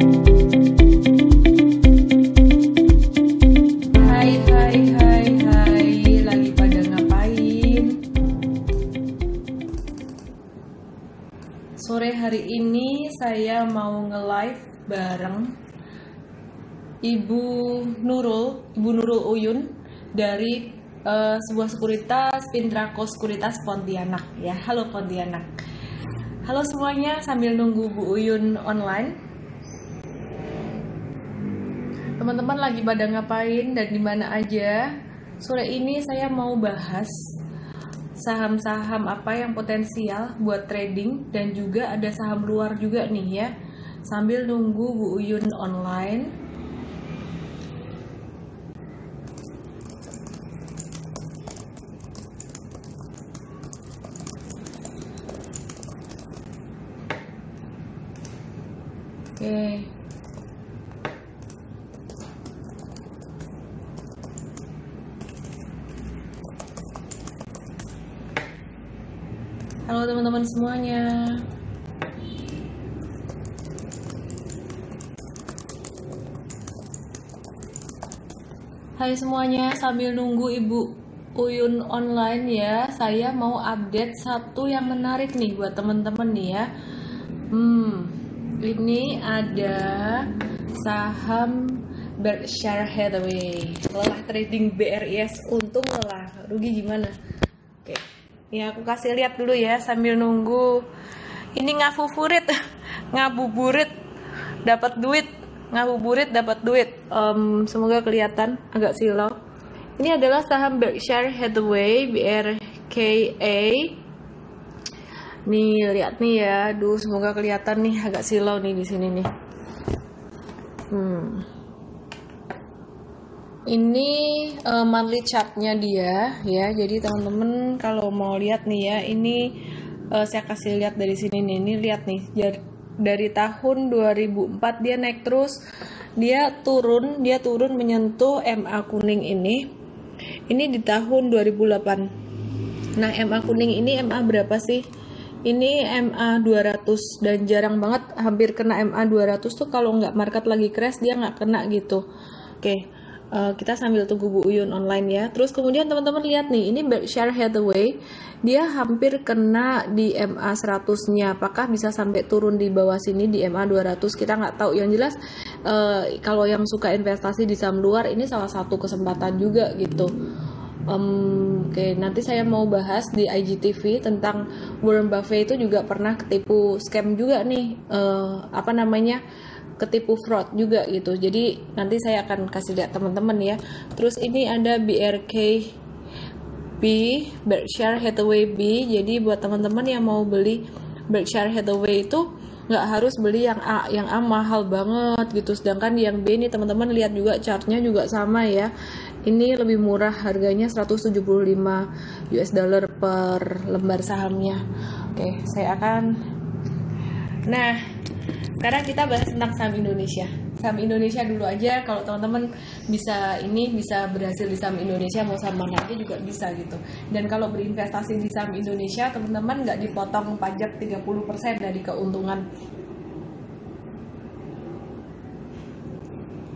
Hai, hai, hai, hai, lagi pada ngapain? Sore hari ini saya mau nge-live bareng Ibu Nurul Uyun dari sebuah sekuritas Pintrako Sekuritas Pontianak ya. Halo Pontianak. Halo semuanya, sambil nunggu Bu Uyun online. Teman-teman lagi pada ngapain dan di mana aja? Sore ini saya mau bahas saham-saham apa yang potensial buat trading dan juga ada saham luar juga nih ya. Sambil nunggu Bu Uyun online. Oke. Halo teman-teman semuanya. Hai semuanya, sambil nunggu Ibu Uyun online ya, saya mau update satu yang menarik nih buat teman-teman nih ya. Ini ada saham Berkshire Hathaway. Lelah trading BRIS, untung lelah, rugi gimana? Oke, ya aku kasih lihat dulu ya sambil nunggu. Ini ngabuburit, ngabuburit, dapat duit, ngabuburit dapat duit. Semoga kelihatan agak silau. Ini adalah saham Berkshire Hathaway BRKA. Nih lihat nih ya, aduh semoga kelihatan nih agak silau nih di sini nih. Ini monthly chartnya dia ya. Jadi teman-teman kalau mau lihat nih ya, ini saya kasih lihat dari sini nih. Ini lihat nih, dari tahun 2004 dia naik terus. Dia turun menyentuh MA kuning ini. Ini di tahun 2008. Nah, MA kuning ini MA berapa sih? Ini MA 200 dan jarang banget hampir kena MA 200 tuh kalau nggak market lagi crash dia nggak kena gitu. Oke, kita sambil tunggu Bu Uyun online ya. Terus kemudian teman-teman lihat nih, ini Berkshire Hathaway dia hampir kena di MA 100-nya. Apakah bisa sampai turun di bawah sini di MA 200? Kita nggak tahu. Yang jelas kalau yang suka investasi di saham luar ini salah satu kesempatan juga gitu. Oke, nanti saya mau bahas di IGTV tentang Warren Buffett itu juga pernah ketipu scam juga nih, ketipu fraud juga gitu. Jadi nanti saya akan kasih lihat teman-teman ya. Terus ini ada Berkshire Hathaway B. Jadi buat teman-teman yang mau beli Berkshire Hathaway itu nggak harus beli yang A mahal banget gitu. Sedangkan yang B ini teman-teman lihat juga chartnya juga sama ya. Ini lebih murah, harganya 175 US dollar per lembar sahamnya. Oke, saya akan. Nah, sekarang kita bahas tentang saham Indonesia. Saham Indonesia dulu aja. Kalau teman-teman bisa berhasil di saham Indonesia, mau saham mana aja juga bisa gitu. Dan kalau berinvestasi di saham Indonesia, teman-teman nggak dipotong pajak 30% dari keuntungan.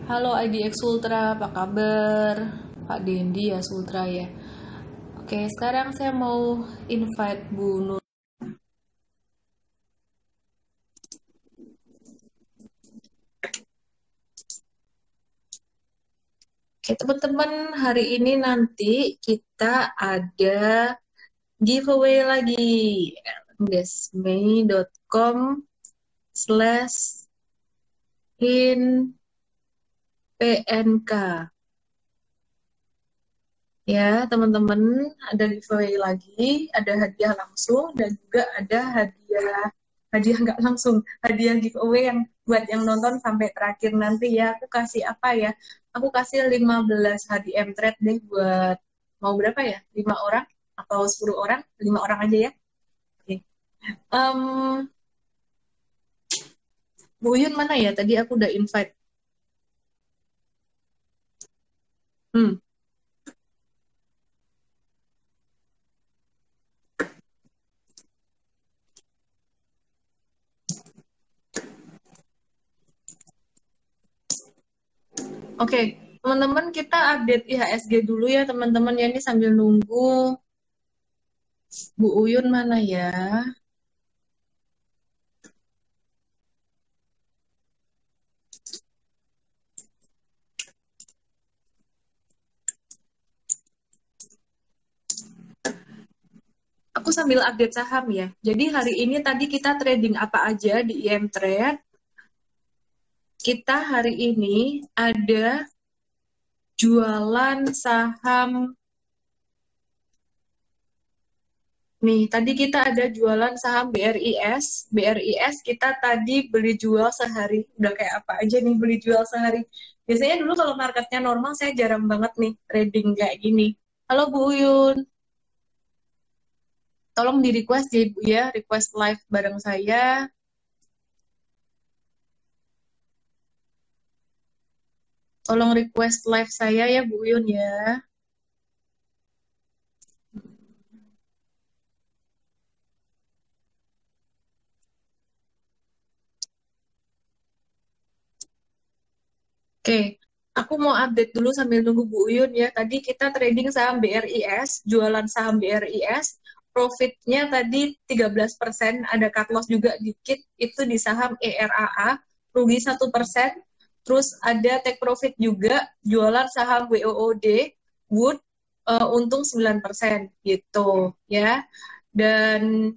Halo IDX Ultra, apa kabar? Pak Dendi ya, Sultra ya. Oke, sekarang saya mau invite Bu Nur. Oke, teman-teman, hari ini nanti kita ada giveaway lagi. desmei.com/hinpnk. Ya, teman-teman, ada giveaway lagi, ada hadiah langsung dan juga ada hadiah nggak langsung, hadiah giveaway yang buat yang nonton sampai terakhir nanti ya. Aku kasih apa ya? Aku kasih 15 HDM trade deh buat mau berapa ya? 5 orang atau 10 orang? 5 orang aja ya. Oke. Bu Yun mana ya? Tadi aku udah invite. Hmm. Oke, teman-teman kita update IHSG dulu ya teman-teman ya ini sambil nunggu Bu Uyun mana ya? Aku sambil update saham ya. Jadi hari ini tadi kita trading apa aja di IM Trade. Kita hari ini ada jualan saham. Nih, tadi kita ada jualan saham BRIS. BRIS kita tadi beli jual sehari. Udah kayak apa aja nih beli jual sehari. Biasanya dulu kalau marketnya normal saya jarang banget nih trading kayak gini. Halo Bu Uyun, tolong di request ya Ibu ya, request live bareng saya. Tolong request live saya ya Bu Uyun ya. Oke, aku mau update dulu sambil nunggu Bu Uyun ya. Tadi kita trading saham BRIS, jualan saham BRIS, profitnya tadi 13%, ada cut loss juga dikit, itu di saham ERAA, rugi 1%, terus ada take profit juga, jualan saham WOOD, Wood, untung 9% gitu ya. Dan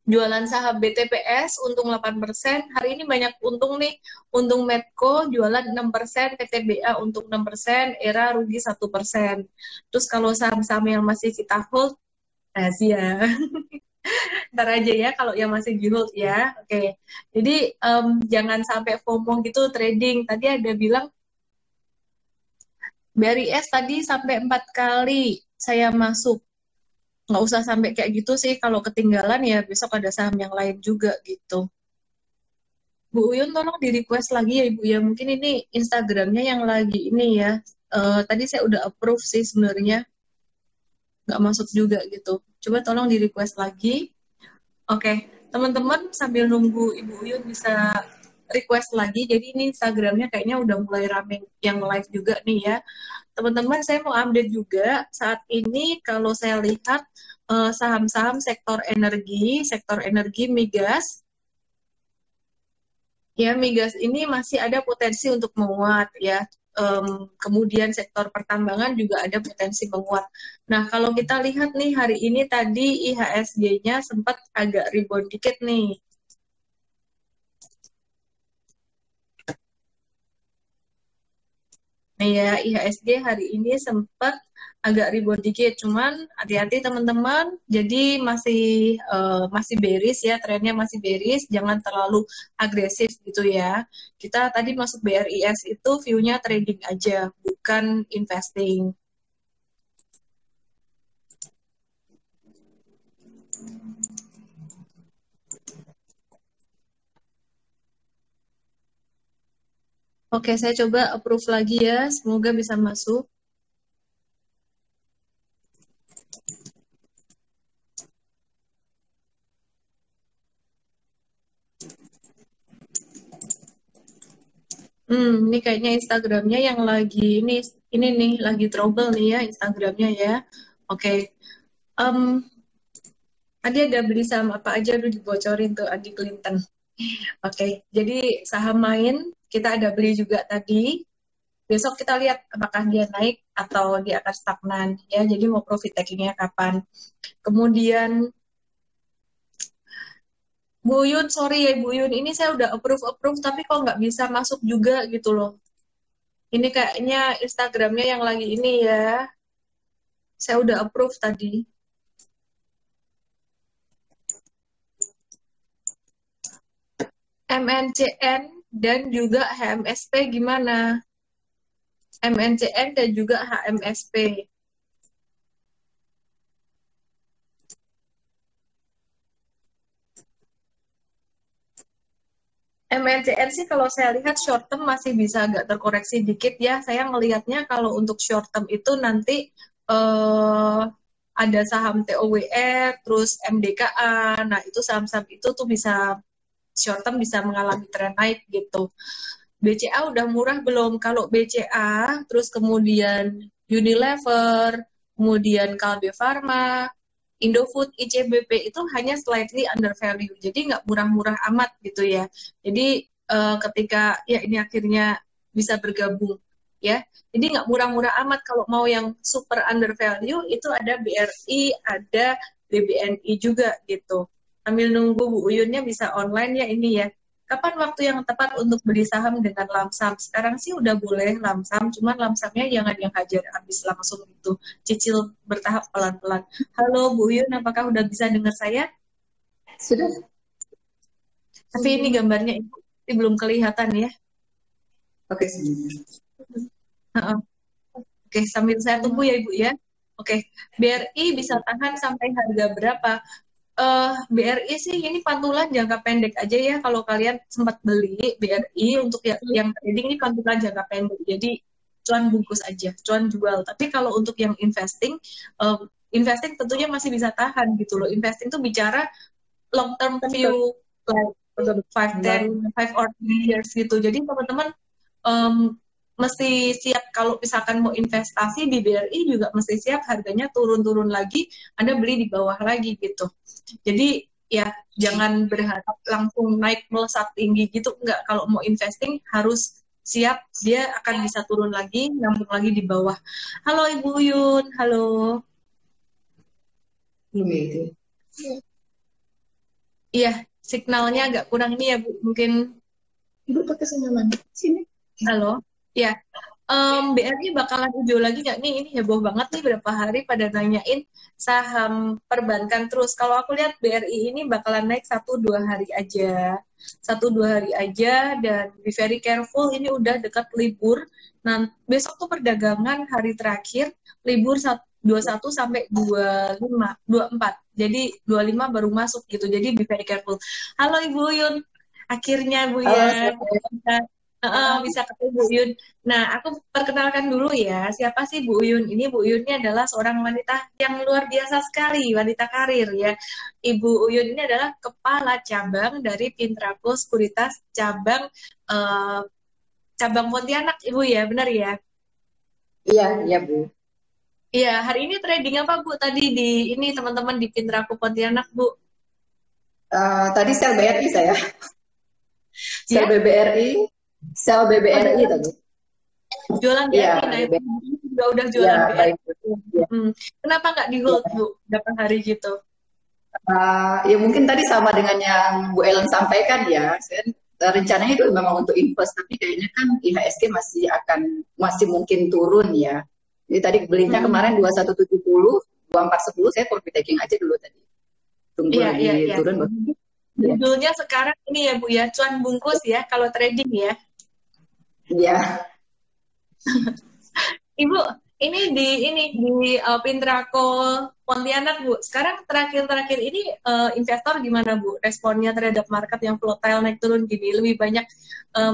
jualan saham BTPS untung 8%. Hari ini banyak untung nih. Untung Medco jualan 6%, PTBA untung 6%, ERA rugi 1%. Terus kalau saham-saham yang masih kita hold, rahasia. Ntar aja ya kalau yang masih di hold ya. Oke. Jadi jangan sampai FOMO gitu trading. Tadi ada bilang BRIS tadi sampai 4 kali saya masuk. Nggak usah sampai kayak gitu sih. Kalau ketinggalan ya besok ada saham yang lain juga gitu. Bu Uyun tolong di request lagi ya Ibu ya. Mungkin ini Instagramnya yang lagi ini ya. Tadi saya udah approve sih sebenarnya. Nggak masuk juga gitu. Coba tolong di request lagi. Oke, teman-teman sambil nunggu Ibu Uyun bisa request lagi. Jadi ini Instagramnya kayaknya udah mulai rame yang live juga nih ya. Teman-teman saya mau update juga. Saat ini kalau saya lihat saham-saham sektor energi migas, ya migas ini masih ada potensi untuk menguat ya. Kemudian sektor pertambangan juga ada potensi menguat. Nah, kalau kita lihat nih hari ini tadi IHSG-nya sempat agak rebound dikit nih. Nah ya, IHSG hari ini sempat agak rebound dikit, cuman hati-hati teman-teman. Jadi masih bearish ya, trennya masih bearish, jangan terlalu agresif gitu ya. Kita tadi masuk BRIS itu view-nya trading aja, bukan investing. Oke, saya coba approve lagi ya, semoga bisa masuk. Ini kayaknya Instagramnya yang lagi ini nih lagi trouble nih ya Instagramnya ya. Oke, um, tadi ada beli saham apa aja udah dibocorin tuh Adi Clinton. Oke, jadi saham main kita ada beli juga tadi. Besok kita lihat apakah dia naik atau dia akan stagnan ya. Jadi mau profit takingnya kapan. Kemudian Buyun, sorry ya Buyun, ini saya udah approve tapi kok nggak bisa masuk juga gitu loh. Ini kayaknya Instagramnya yang lagi ini ya. Saya udah approve tadi. MNCN dan juga HMSP gimana? MNCN dan juga HMSP. MNCN sih kalau saya lihat short term masih bisa agak terkoreksi dikit ya. Saya melihatnya kalau untuk short term itu nanti ada saham TOWR, terus MDKA. Nah, itu saham-saham itu tuh bisa short term bisa mengalami tren naik gitu. BCA udah murah belum? Kalau BCA, terus kemudian Unilever, kemudian Kalbe Farma, Indofood, ICBP itu hanya slightly under value. Jadi nggak murah-murah amat gitu ya. Jadi ketika ya ini akhirnya bisa bergabung ya. Jadi nggak murah-murah amat. Kalau mau yang super under value itu ada BRI, ada BBNI juga gitu. Sambil nunggu Bu Uyunnya bisa online ya ini ya. Kapan waktu yang tepat untuk beli saham dengan lamsam? Sekarang sih udah boleh lamsam, cuman lamsamnya jangan yang hajar habis langsung itu. Cicil bertahap pelan-pelan. Halo Bu Uyun, apakah udah bisa dengar saya? Sudah. Tapi ini gambarnya Ibu belum kelihatan ya. Oke, sebentar. Oke, sambil saya tunggu ya Ibu ya. Oke, BRI bisa tahan sampai harga berapa? BRI sih ini pantulan jangka pendek aja ya. Kalau kalian sempat beli BRI untuk yang trading ini pantulan jangka pendek. Jadi cuan bungkus aja, cuan jual. Tapi kalau untuk yang investing, investing tentunya masih bisa tahan gitu loh. Investing tuh bicara long term view, like 5, 10, 5 or 10 years gitu. Jadi teman-teman mesti siap kalau misalkan mau investasi di BRI juga mesti siap harganya turun-turun lagi, Anda beli di bawah lagi gitu. Jadi ya jangan berharap langsung naik melesat tinggi gitu, enggak. Kalau mau investing harus siap dia akan bisa turun lagi, nyambung lagi di bawah. Halo Ibu Yun, halo. Itu. Iya, signalnya agak kurang ini ya Bu, mungkin. Ibu pakai senyuman. Sini. Halo, ya. BRI bakalan hijau lagi nggak nih? Ini heboh banget nih berapa hari pada nanyain saham perbankan terus. Kalau aku lihat BRI ini bakalan naik 1-2 hari aja. 1-2 hari aja dan be very careful, ini udah dekat libur. Nah, besok tuh perdagangan hari terakhir, libur 21 sampai 25, 24. Jadi 25 baru masuk gitu. Jadi be very careful. Halo Ibu Yun. Akhirnya Bu ya. Bisa ketemu Bu Uyun. Nah, aku perkenalkan dulu ya, siapa sih Bu Uyun? Ini Bu Uyun ini adalah seorang wanita yang luar biasa sekali, wanita karir ya. Ibu Uyun ini adalah kepala cabang dari Pintraco Sekuritas cabang Pontianak, Ibu ya, benar ya? Iya, iya Bu. Iya, hari ini trading apa Bu? Tadi di ini teman-teman di Pintraco Pontianak Bu. Tadi sel BRI saya. Sel Ya? BBRI, sel BBRI tadi. Jualan BRI, Iya, nah itu udah jualan iya, BRI. baik. Ya. Kenapa nggak di hold Bu, berapa hari gitu? Ya mungkin tadi sama dengan yang Bu Ellen sampaikan ya. Rencananya itu memang untuk invest, tapi kayaknya kan IHSG masih mungkin turun ya. Jadi tadi belinya kemarin 2170, 2410 saya profit taking aja dulu tadi. Tunggu lagi turun. Judulnya sekarang ini ya Bu ya, cuan bungkus ya kalau trading ya. Iya. Ibu, ini di Pintraco Pontianak Bu. Sekarang terakhir ini investor gimana Bu? Responnya terhadap market yang volatile naik turun gini, lebih banyak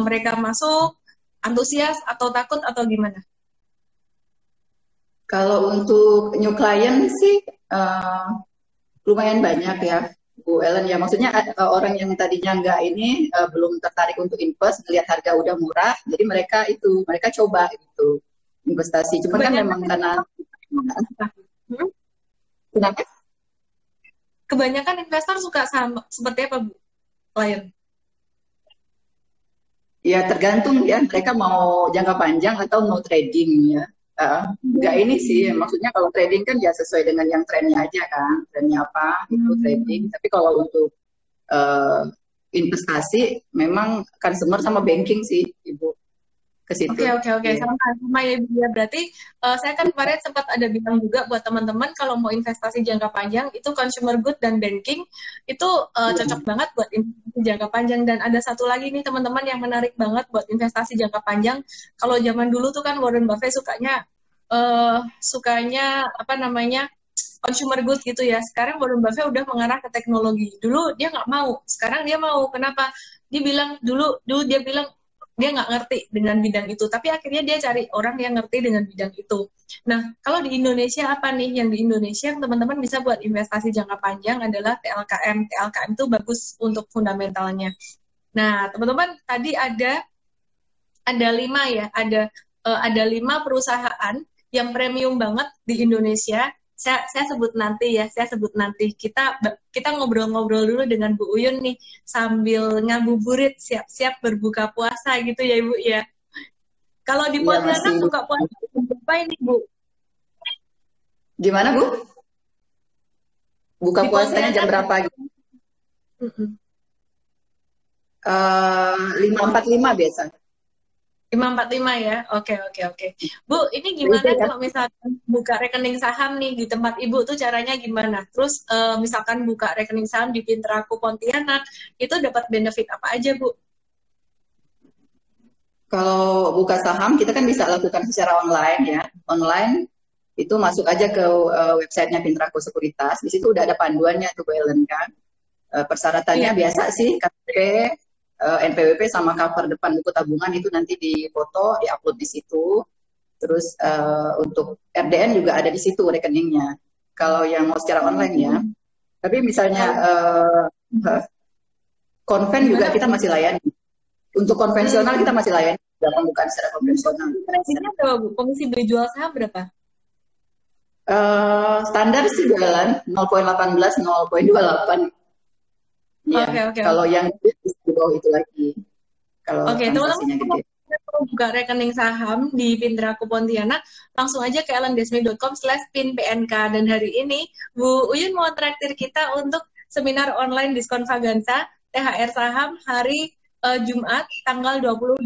mereka masuk antusias atau takut atau gimana? Kalau untuk new client sih lumayan banyak ya, Bu Ellen ya. Maksudnya orang yang tadinya belum tertarik untuk invest, melihat harga udah murah, jadi mereka coba gitu investasi. Cuman kan memang karena kenapa? Kebanyakan investor suka sama seperti apa Bu? Klien? Ya tergantung ya, mereka mau jangka panjang atau mau trading ya. Enggak ini sih, maksudnya kalau trading kan ya sesuai dengan yang trennya aja kan, trennya apa gitu trading. Tapi kalau untuk investasi memang consumer sama banking sih Ibu ke situ. Oke. Sama ya Ibu ya. Berarti saya kan kemarin sempat ada bilang juga buat teman-teman kalau mau investasi jangka panjang itu consumer good dan banking itu cocok banget buat investasi jangka panjang. Dan ada satu lagi nih teman-teman yang menarik banget buat investasi jangka panjang. Kalau zaman dulu tuh kan Warren Buffett sukanya apa namanya consumer good gitu ya. Sekarang Warren Buffett udah mengarah ke teknologi. Dulu dia nggak mau, sekarang dia mau. Kenapa? Dia bilang dulu dia bilang dia nggak ngerti dengan bidang itu, tapi akhirnya dia cari orang yang ngerti dengan bidang itu. Nah, kalau di Indonesia apa nih yang di Indonesia yang teman-teman bisa buat investasi jangka panjang adalah TLKM. TLKM itu bagus untuk fundamentalnya. Nah, teman-teman tadi ada ada 5 ya, ada 5 perusahaan yang premium banget di Indonesia. Saya sebut nanti ya, saya sebut nanti. Kita ngobrol-ngobrol dulu dengan Bu Uyun nih sambil ngabuburit siap-siap berbuka puasa gitu ya Ibu ya. Kalau di Iya Pontianak masih. buka puasa berapa ini Bu? Gimana Bu? Buka Di puasanya jam Pontianak berapa? mm-mm. 5.45 biasa. 545 ya. Oke, oke, oke. Bu, ini Itu gimana ya. kalau misalkan buka rekening saham nih di tempat Ibu tuh caranya gimana? Terus misalkan buka rekening saham di Pintraku Pontianak, itu dapat benefit apa aja, Bu? Kalau buka saham kita kan bisa lakukan secara online ya. Online itu masuk aja ke websitenya Pintraku Sekuritas. Di situ udah ada panduannya tuh Bu Ellen kan. Persyaratannya Iya. biasa sih KTP, NPWP sama cover depan buku tabungan itu nanti difoto, diupload di situ. Terus untuk RDN juga ada di situ rekeningnya. Kalau yang mau secara online ya. Tapi misalnya konven juga kita masih layani. Untuk konvensional kita masih layani. Pembukaan secara konvensional. Komisinya berapa, Bu? Komisi beli jual saham berapa? Standar sih jualan 0,18, 0,28. Iya. Oke. Kalau yang di bawah itu lagi. Kalau Oke, transaksinya teman-teman gede. mau buka rekening saham di Pintraku Pontianak, langsung aja ke ellendesmi.com/pinpnk. Dan hari ini Bu Uyun mau traktir kita untuk seminar online diskon Vagansa THR saham hari Jumat tanggal 22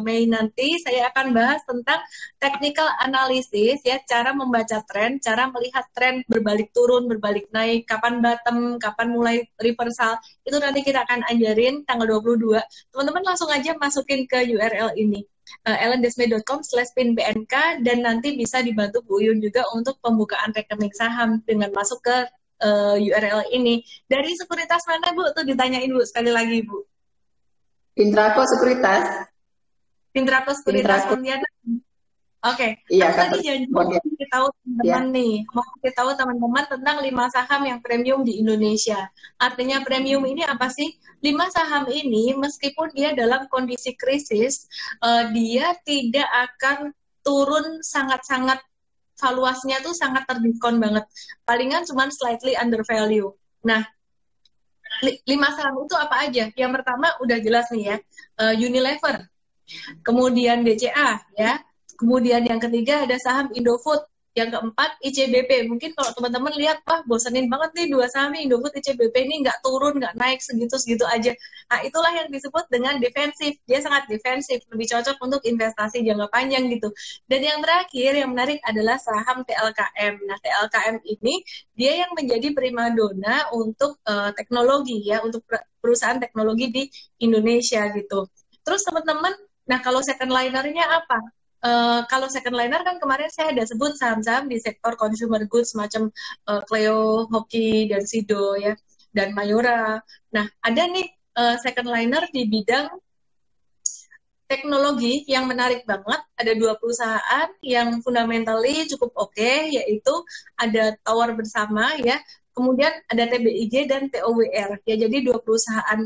Mei nanti. Saya akan bahas tentang technical analysis ya, cara membaca tren, cara melihat tren berbalik turun, berbalik naik, kapan bottom, kapan mulai reversal. Itu nanti kita akan ajarin tanggal 22. Teman-teman langsung aja masukin ke URL ini ellendesme.com/pinbnk dan nanti bisa dibantu Bu Uyun juga untuk pembukaan rekening saham dengan masuk ke URL ini. Dari sekuritas mana Bu? Tuh ditanyain Bu sekali lagi Bu. Pintraku Sekuritas. Pintraku Sekuritas Pintraku. Pontianak. Oke, Iya, aku kan. tadi janji mau kasih tahu teman-teman nih, mau kasih tahu teman-teman tentang 5 saham yang premium di Indonesia. Artinya premium ini apa sih? 5 saham ini meskipun dia dalam kondisi krisis, dia tidak akan turun sangat-sangat, valuasinya tuh sangat terdiskon banget. Palingan cuma slightly under value. Nah, 5 saham itu apa aja? Yang pertama udah jelas nih ya, Unilever, kemudian BCA ya, kemudian yang ketiga ada saham Indofood, yang keempat ICBP. Mungkin kalau teman-teman lihat, wah bosenin banget nih 2 saham nih, Indofood, ICBP ini nggak turun, nggak naik, segitu-segitu aja. Nah itulah yang disebut dengan defensif. Dia sangat defensif, lebih cocok untuk investasi jangka panjang gitu. Dan yang terakhir yang menarik adalah saham TLKM. Nah TLKM ini dia yang menjadi primadona untuk teknologi ya, untuk perusahaan teknologi di Indonesia gitu. Terus teman-teman, nah kalau second liner-nya apa? Kalau second liner kan kemarin saya ada sebut saham-saham di sektor consumer goods macam Cleo, Hoki, dan Sido ya, dan Mayora. Nah ada nih second liner di bidang teknologi yang menarik banget. Ada 2 perusahaan yang fundamentally cukup oke, yaitu ada Tower Bersama ya, kemudian ada TBIG dan TOWR ya. Jadi 2 perusahaan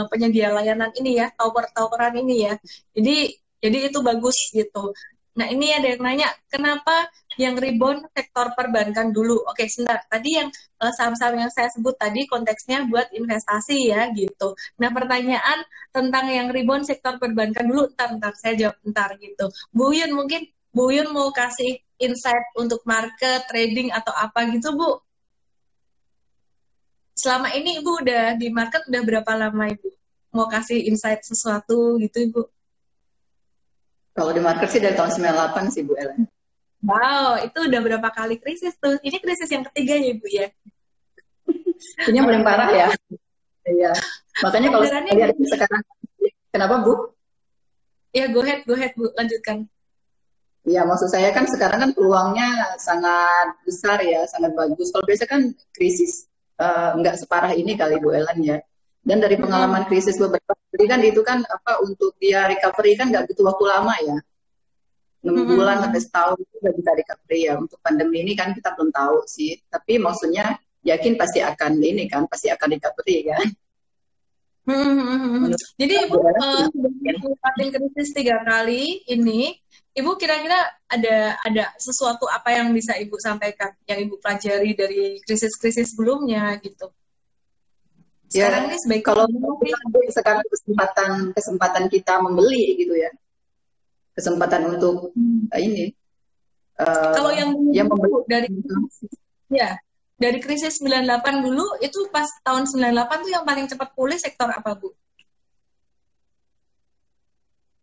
penyedia layanan ini ya, tower-toweran ini ya. Jadi itu bagus gitu. Nah ini ada yang nanya, kenapa yang rebound sektor perbankan dulu? Oke, sebentar. Tadi yang saham-saham yang saya sebut tadi konteksnya buat investasi ya gitu. Nah pertanyaan tentang yang rebound sektor perbankan dulu, ntar saya jawab ntar gitu. Bu Yun, mungkin Bu Yun mau kasih insight untuk market, trading atau apa gitu Bu? Selama ini Ibu udah di market udah berapa lama Ibu? Mau kasih insight sesuatu gitu Ibu? Kalau di market sih dari tahun 98 sih Bu Ellen. Wow, itu udah berapa kali krisis tuh? Ini krisis yang ketiga ya Ibu ya? Ini yang paling parah ya. Iya. Makanya kalau saya lihat sekarang, kenapa Bu? Ya, go ahead Bu, lanjutkan. Iya, maksud saya kan sekarang kan peluangnya sangat besar ya, sangat bagus. Kalau biasa kan krisis nggak separah ini kali Bu Ellen ya. Dan dari pengalaman krisis beberapa kali kan itu kan apa untuk dia recovery kan nggak butuh waktu lama ya. 6 bulan sampai setahun itu udah bisa recovery ya. Untuk pandemi ini kan kita belum tahu sih. Tapi maksudnya yakin pasti akan ini kan, pasti akan recovery kan. Menurut Jadi Ibu Bu Ellen sudah gimana? ngelewatin krisis 3 kali ini. Ibu kira-kira ada sesuatu apa yang bisa Ibu sampaikan, yang Ibu pelajari dari krisis-krisis sebelumnya gitu. Sekarang Ya, nih sebaiknya kalau gimana sih? sekarang kesempatan kesempatan kita membeli gitu ya, kesempatan untuk Hmm. ini Kalau eh yang ya dulu membeli. dari ya dari krisis 98 dulu itu pas tahun 98 tuh yang paling cepat pulih sektor apa Bu?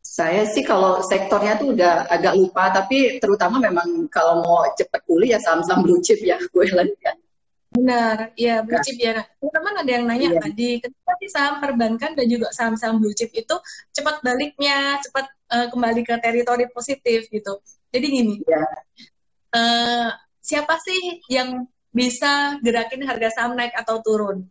Saya sih kalau sektornya tuh udah agak lupa, tapi terutama memang kalau mau cepat pulih ya saham-saham blue chip ya, gue lihat kan. Benar, ya blue chip ya. Nah, teman-teman ada yang nanya Iya, tadi, kenapa sih saham perbankan dan juga saham-saham blue chip itu cepat baliknya, cepat kembali ke teritori positif gitu. Jadi gini, iya. eh, siapa sih yang bisa gerakin harga saham naik atau turun?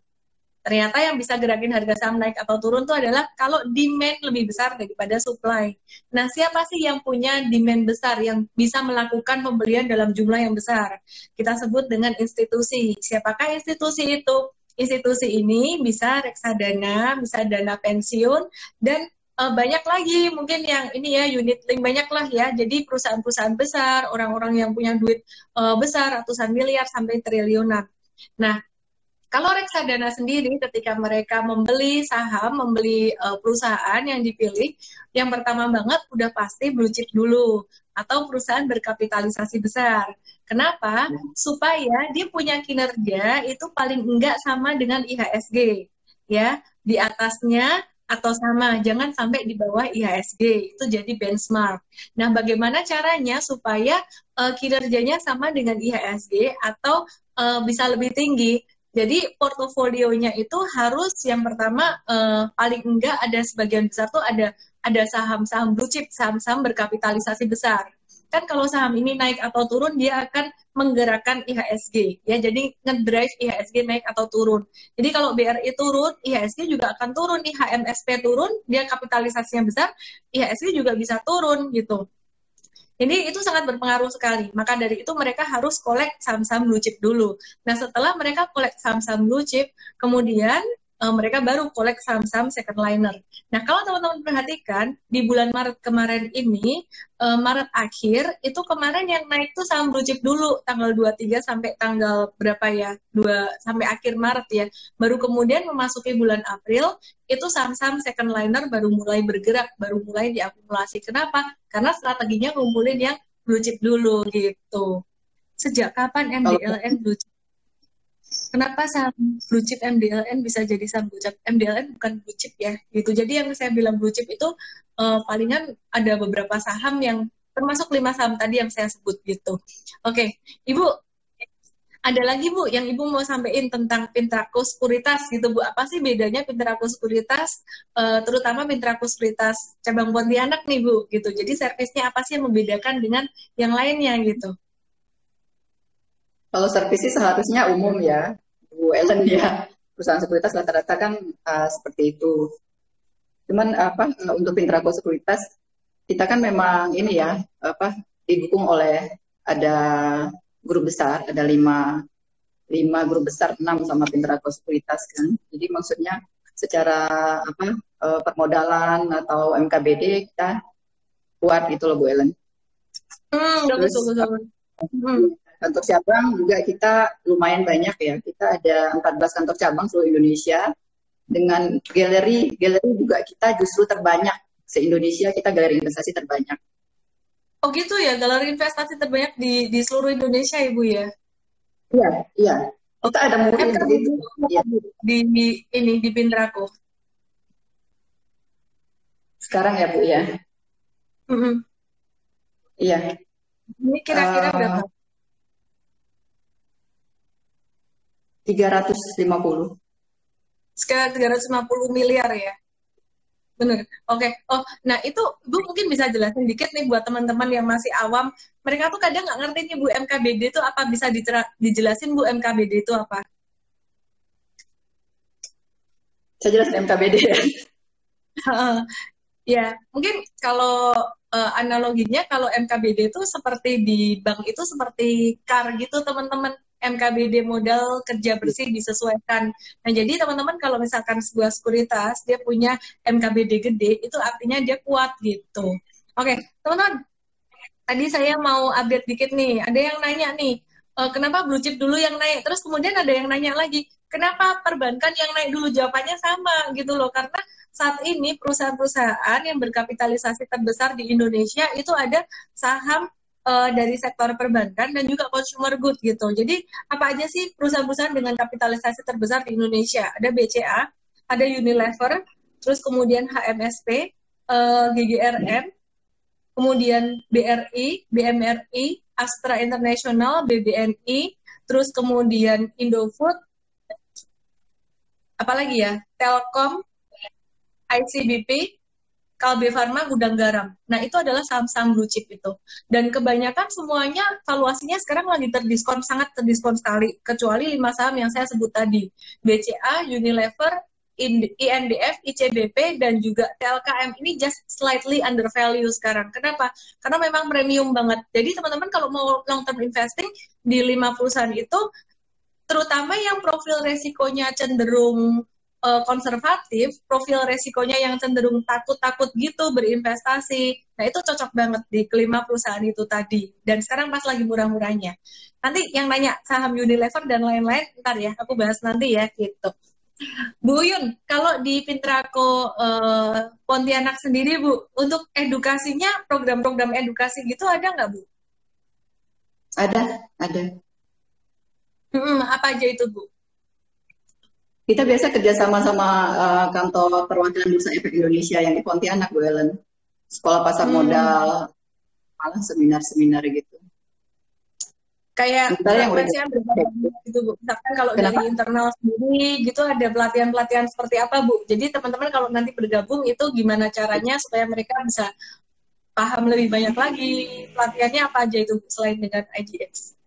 Ternyata yang bisa gerakin harga saham naik atau turun itu adalah kalau demand lebih besar daripada supply. Nah, siapa sih yang punya demand besar, yang bisa melakukan pembelian dalam jumlah yang besar? Kita sebut dengan institusi. Siapakah institusi itu? Institusi ini bisa reksadana, bisa dana pensiun, dan banyak lagi mungkin yang ini ya unit link banyak lah ya. Jadi perusahaan-perusahaan besar, orang-orang yang punya duit besar ratusan miliar sampai triliunan. Nah, kalau reksadana sendiri, ketika mereka membeli saham, membeli perusahaan yang dipilih, yang pertama banget udah pasti blue chip dulu atau perusahaan berkapitalisasi besar. Kenapa? Supaya dia punya kinerja itu paling enggak sama dengan IHSG, ya di atasnya atau sama, jangan sampai di bawah IHSG, itu jadi benchmark. Nah, bagaimana caranya supaya kinerjanya sama dengan IHSG atau bisa lebih tinggi? Jadi portofolionya itu harus yang pertama paling enggak ada sebagian besar tuh ada saham-saham blue chip, saham-saham berkapitalisasi besar. Kan kalau saham ini naik atau turun dia akan menggerakkan IHSG ya. Jadi ngedrive IHSG naik atau turun. Jadi kalau BRI turun, IHSG juga akan turun nih. HMSP turun, dia kapitalisasinya besar, IHSG juga bisa turun gitu. Jadi itu sangat berpengaruh sekali. Maka dari itu mereka harus collect saham-saham blue chip dulu. Nah setelah mereka collect saham-saham blue chip, kemudian mereka baru collect saham-saham second liner. Nah kalau teman-teman perhatikan di bulan Maret kemarin ini, Maret akhir itu kemarin yang naik tuh saham blue chip dulu tanggal 23 sampai tanggal berapa ya? 2 sampai akhir Maret ya. Baru kemudian memasuki bulan April itu saham-saham second liner baru mulai bergerak, baru mulai diakumulasi. Kenapa? Karena strateginya ngumpulin yang blue chip dulu gitu. Sejak kapan Kalau MDLN blue chip? Kenapa saham blue chip MDLN bisa jadi saham blue chip? MDLN bukan blue chip ya, gitu. Jadi yang saya bilang blue chip itu palingan ada beberapa saham yang termasuk 5 saham tadi yang saya sebut gitu. Oke, Ibu, ada lagi Bu yang Ibu mau sampaikan tentang Pintraco Sekuritas gitu Bu. Apa sih bedanya Pintraco Sekuritas, terutama Pintraco Sekuritas cabang Pontianak nih Bu gitu. Jadi servisnya apa sih yang membedakan dengan yang lainnya gitu. kalau servis sih seharusnya umum ya, Bu Ellen ya. Perusahaan sekuritas rata-rata kan seperti itu. Cuman apa untuk Pintraco Sekuritas kita kan memang ini ya apa didukung oleh ada grup besar, ada lima grup besar, 6 sama Pintraco Sekuritas kan. Jadi maksudnya secara apa permodalan atau MKBD kita kuat gitu loh Bu Ellen. Terus Betul betul. kantor cabang juga kita lumayan banyak ya. Kita ada 14 kantor cabang seluruh Indonesia dengan galeri juga kita justru terbanyak se-Indonesia, kita galeri investasi terbanyak. Oh gitu ya, galeri investasi terbanyak di seluruh Indonesia Ibu ya. Iya, iya. Kita ada muri untuk MKBD itu. Ya. di ini di Pintraco. Sekarang ya Bu ya. Mm-mm. Iya. Ini kira-kira berapa? 350. Sekitar 350 miliar ya. Bener. Oke. Oh, nah itu Bu mungkin bisa jelasin dikit nih buat teman-teman yang masih awam. Mereka tuh kadang nggak ngerti nih Bu MKBD itu apa, bisa dijelasin Bu MKBD itu apa? Saya jelasin MKBD ya. Ya, mungkin kalau analoginya kalau MKBD itu seperti di bank itu seperti car gitu teman-teman. MKBD modal kerja bersih disesuaikan. Nah, jadi teman-teman kalau misalkan sebuah sekuritas dia punya MKBD gede, itu artinya dia kuat gitu. Oke, teman-teman, tadi saya mau update dikit nih. Ada yang nanya nih, kenapa blue chip dulu yang naik? Terus kemudian ada yang nanya lagi, kenapa perbankan yang naik dulu? Jawabannya sama gitu loh. Karena saat ini perusahaan-perusahaan yang berkapitalisasi terbesar di Indonesia itu ada saham dari sektor perbankan dan juga consumer good gitu. Jadi apa aja sih perusahaan-perusahaan dengan kapitalisasi terbesar di Indonesia? Ada BCA, ada Unilever, terus kemudian HMSP, GGRM, kemudian BRI, BMRI, Astra International, BBNI, terus kemudian Indofood, apalagi ya, Telkom, ICBP, Kalbe Farma, Gudang Garam. Nah, itu adalah saham-saham blue chip itu. Dan kebanyakan semuanya valuasinya sekarang lagi terdiskon, sangat terdiskon sekali. Kecuali 5 saham yang saya sebut tadi. BCA, Unilever, INDF, ICBP, dan juga TLKM ini just slightly undervalue sekarang. Kenapa? Karena memang premium banget. Jadi teman-teman kalau mau long term investing di 5 perusahaan itu, terutama yang profil resikonya cenderung konservatif, profil resikonya yang cenderung takut-takut gitu berinvestasi. Nah, itu cocok banget di kelima perusahaan itu tadi. Dan sekarang pas lagi murah-murahnya. Nanti yang nanya saham Unilever dan lain-lain, ntar ya, aku bahas nanti ya, gitu. Bu Yun, kalau di Pintrako Pontianak sendiri, Bu, untuk edukasinya, program-program edukasi gitu ada nggak, Bu? Ada. Apa aja itu, Bu? Kita biasa kerjasama sama kantor perwakilan Bursa Efek Indonesia yang di Pontianak, Bu Ellen. Sekolah pasar modal, malah seminar-seminar gitu. Kayak frekuensinya gitu, Bu. Misalkan kalau dari internal sendiri gitu ada pelatihan-pelatihan seperti apa, Bu? Jadi teman-teman kalau nanti bergabung itu gimana caranya supaya mereka bisa paham lebih banyak lagi. Pelatihannya apa aja itu selain dengan IDX?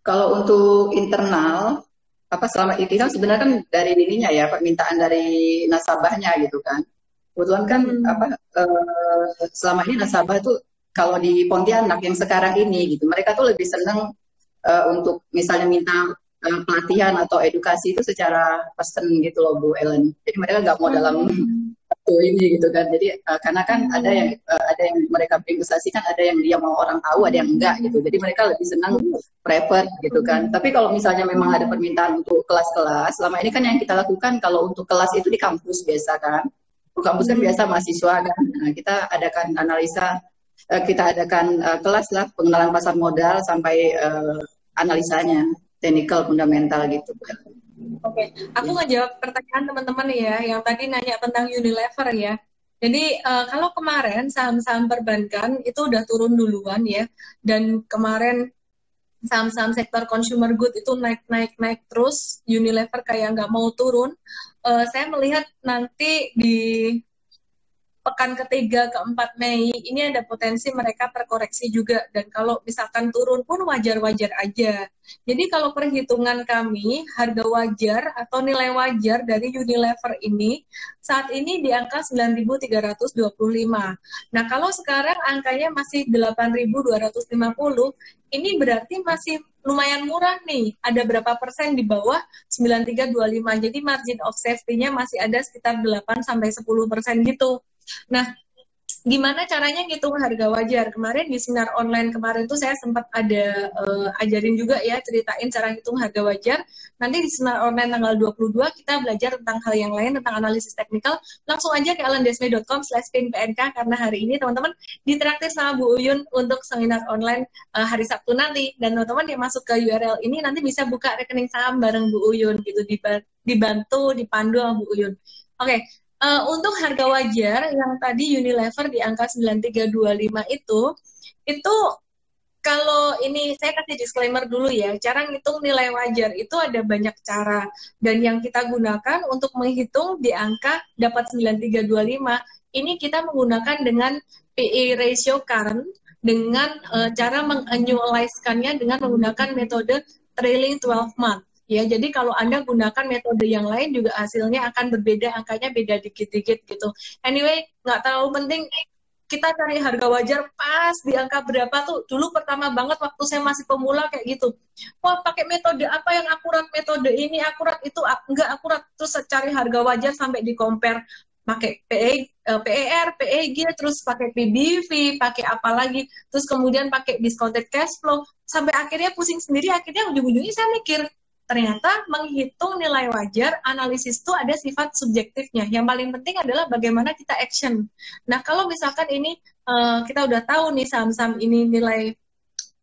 Kalau untuk internal, selama ini kan sebenarnya kan dari ininya ya, permintaan dari nasabahnya gitu kan. Kebetulan kan selama ini nasabah itu kalau di Pontianak yang sekarang ini gitu, mereka tuh lebih senang untuk misalnya minta pelatihan atau edukasi itu secara pesen gitu loh, Bu Ellen. Jadi mereka nggak mau dalam ini gitu kan. Jadi karena kan ada yang mereka berinvestasikan, ada yang dia mau orang tahu, ada yang enggak gitu. Jadi mereka lebih senang prefer gitu kan. Tapi kalau misalnya memang ada permintaan untuk kelas-kelas, selama ini kan yang kita lakukan kalau untuk kelas itu di kampus biasa kan. Di kampus kan biasa mahasiswa kan. Nah, kita adakan analisa, kita adakan kelas lah pengenalan pasar modal sampai analisanya, technical, fundamental gitu. Oke, aku ngejawab pertanyaan teman-teman ya, yang tadi nanya tentang Unilever ya. Jadi kalau kemarin saham-saham perbankan itu udah turun duluan ya, dan kemarin saham-saham sektor consumer good itu naik terus, Unilever kayak nggak mau turun. Saya melihat nanti di pekan ketiga keempat Mei ini ada potensi mereka terkoreksi juga, dan kalau misalkan turun pun wajar-wajar aja. Jadi kalau perhitungan kami harga wajar atau nilai wajar dari Unilever ini saat ini di angka 9.325. Nah, kalau sekarang angkanya masih 8.250, ini berarti masih lumayan murah nih. Ada berapa persen di bawah 9325. Jadi margin of safety-nya masih ada sekitar 8-10% gitu. Nah, gimana caranya ngitung harga wajar? Kemarin di seminar online kemarin tuh saya sempat ada ajarin juga ya, ceritain cara ngitung harga wajar. Nanti di seminar online tanggal 22 kita belajar tentang hal yang lain, tentang analisis teknikal. Langsung aja ke ellendesme.com/pinpnk karena hari ini teman-teman ditraktir sama Bu Uyun untuk seminar online hari Sabtu nanti. Dan teman-teman yang masuk ke URL ini nanti bisa buka rekening saham bareng Bu Uyun gitu, dibantu, dipandu sama Bu Uyun. Oke. Untuk harga wajar yang tadi Unilever di angka 9325 itu kalau ini saya kasih disclaimer dulu ya, cara ngitung nilai wajar itu ada banyak cara, dan yang kita gunakan untuk menghitung di angka dapat 9325 ini kita menggunakan dengan PE ratio current dengan cara mengannualize-kannya dengan menggunakan metode trailing 12 month. Ya, jadi kalau Anda gunakan metode yang lain juga hasilnya akan berbeda, angkanya beda dikit-dikit gitu. Anyway, nggak terlalu penting kita cari harga wajar pas di angka berapa tuh. Dulu pertama banget waktu saya masih pemula kayak gitu. Wah, pakai metode apa yang akurat, metode ini akurat, itu enggak akurat. Terus cari harga wajar sampai di compare pakai PER, PEG, terus pakai PBV, pakai apa lagi, terus kemudian pakai discounted cash flow, sampai akhirnya pusing sendiri. Akhirnya ujung-ujungnya saya mikir, ternyata menghitung nilai wajar, analisis itu ada sifat subjektifnya. Yang paling penting adalah bagaimana kita action. Nah, kalau misalkan ini kita udah tahu nih saham-saham ini nilai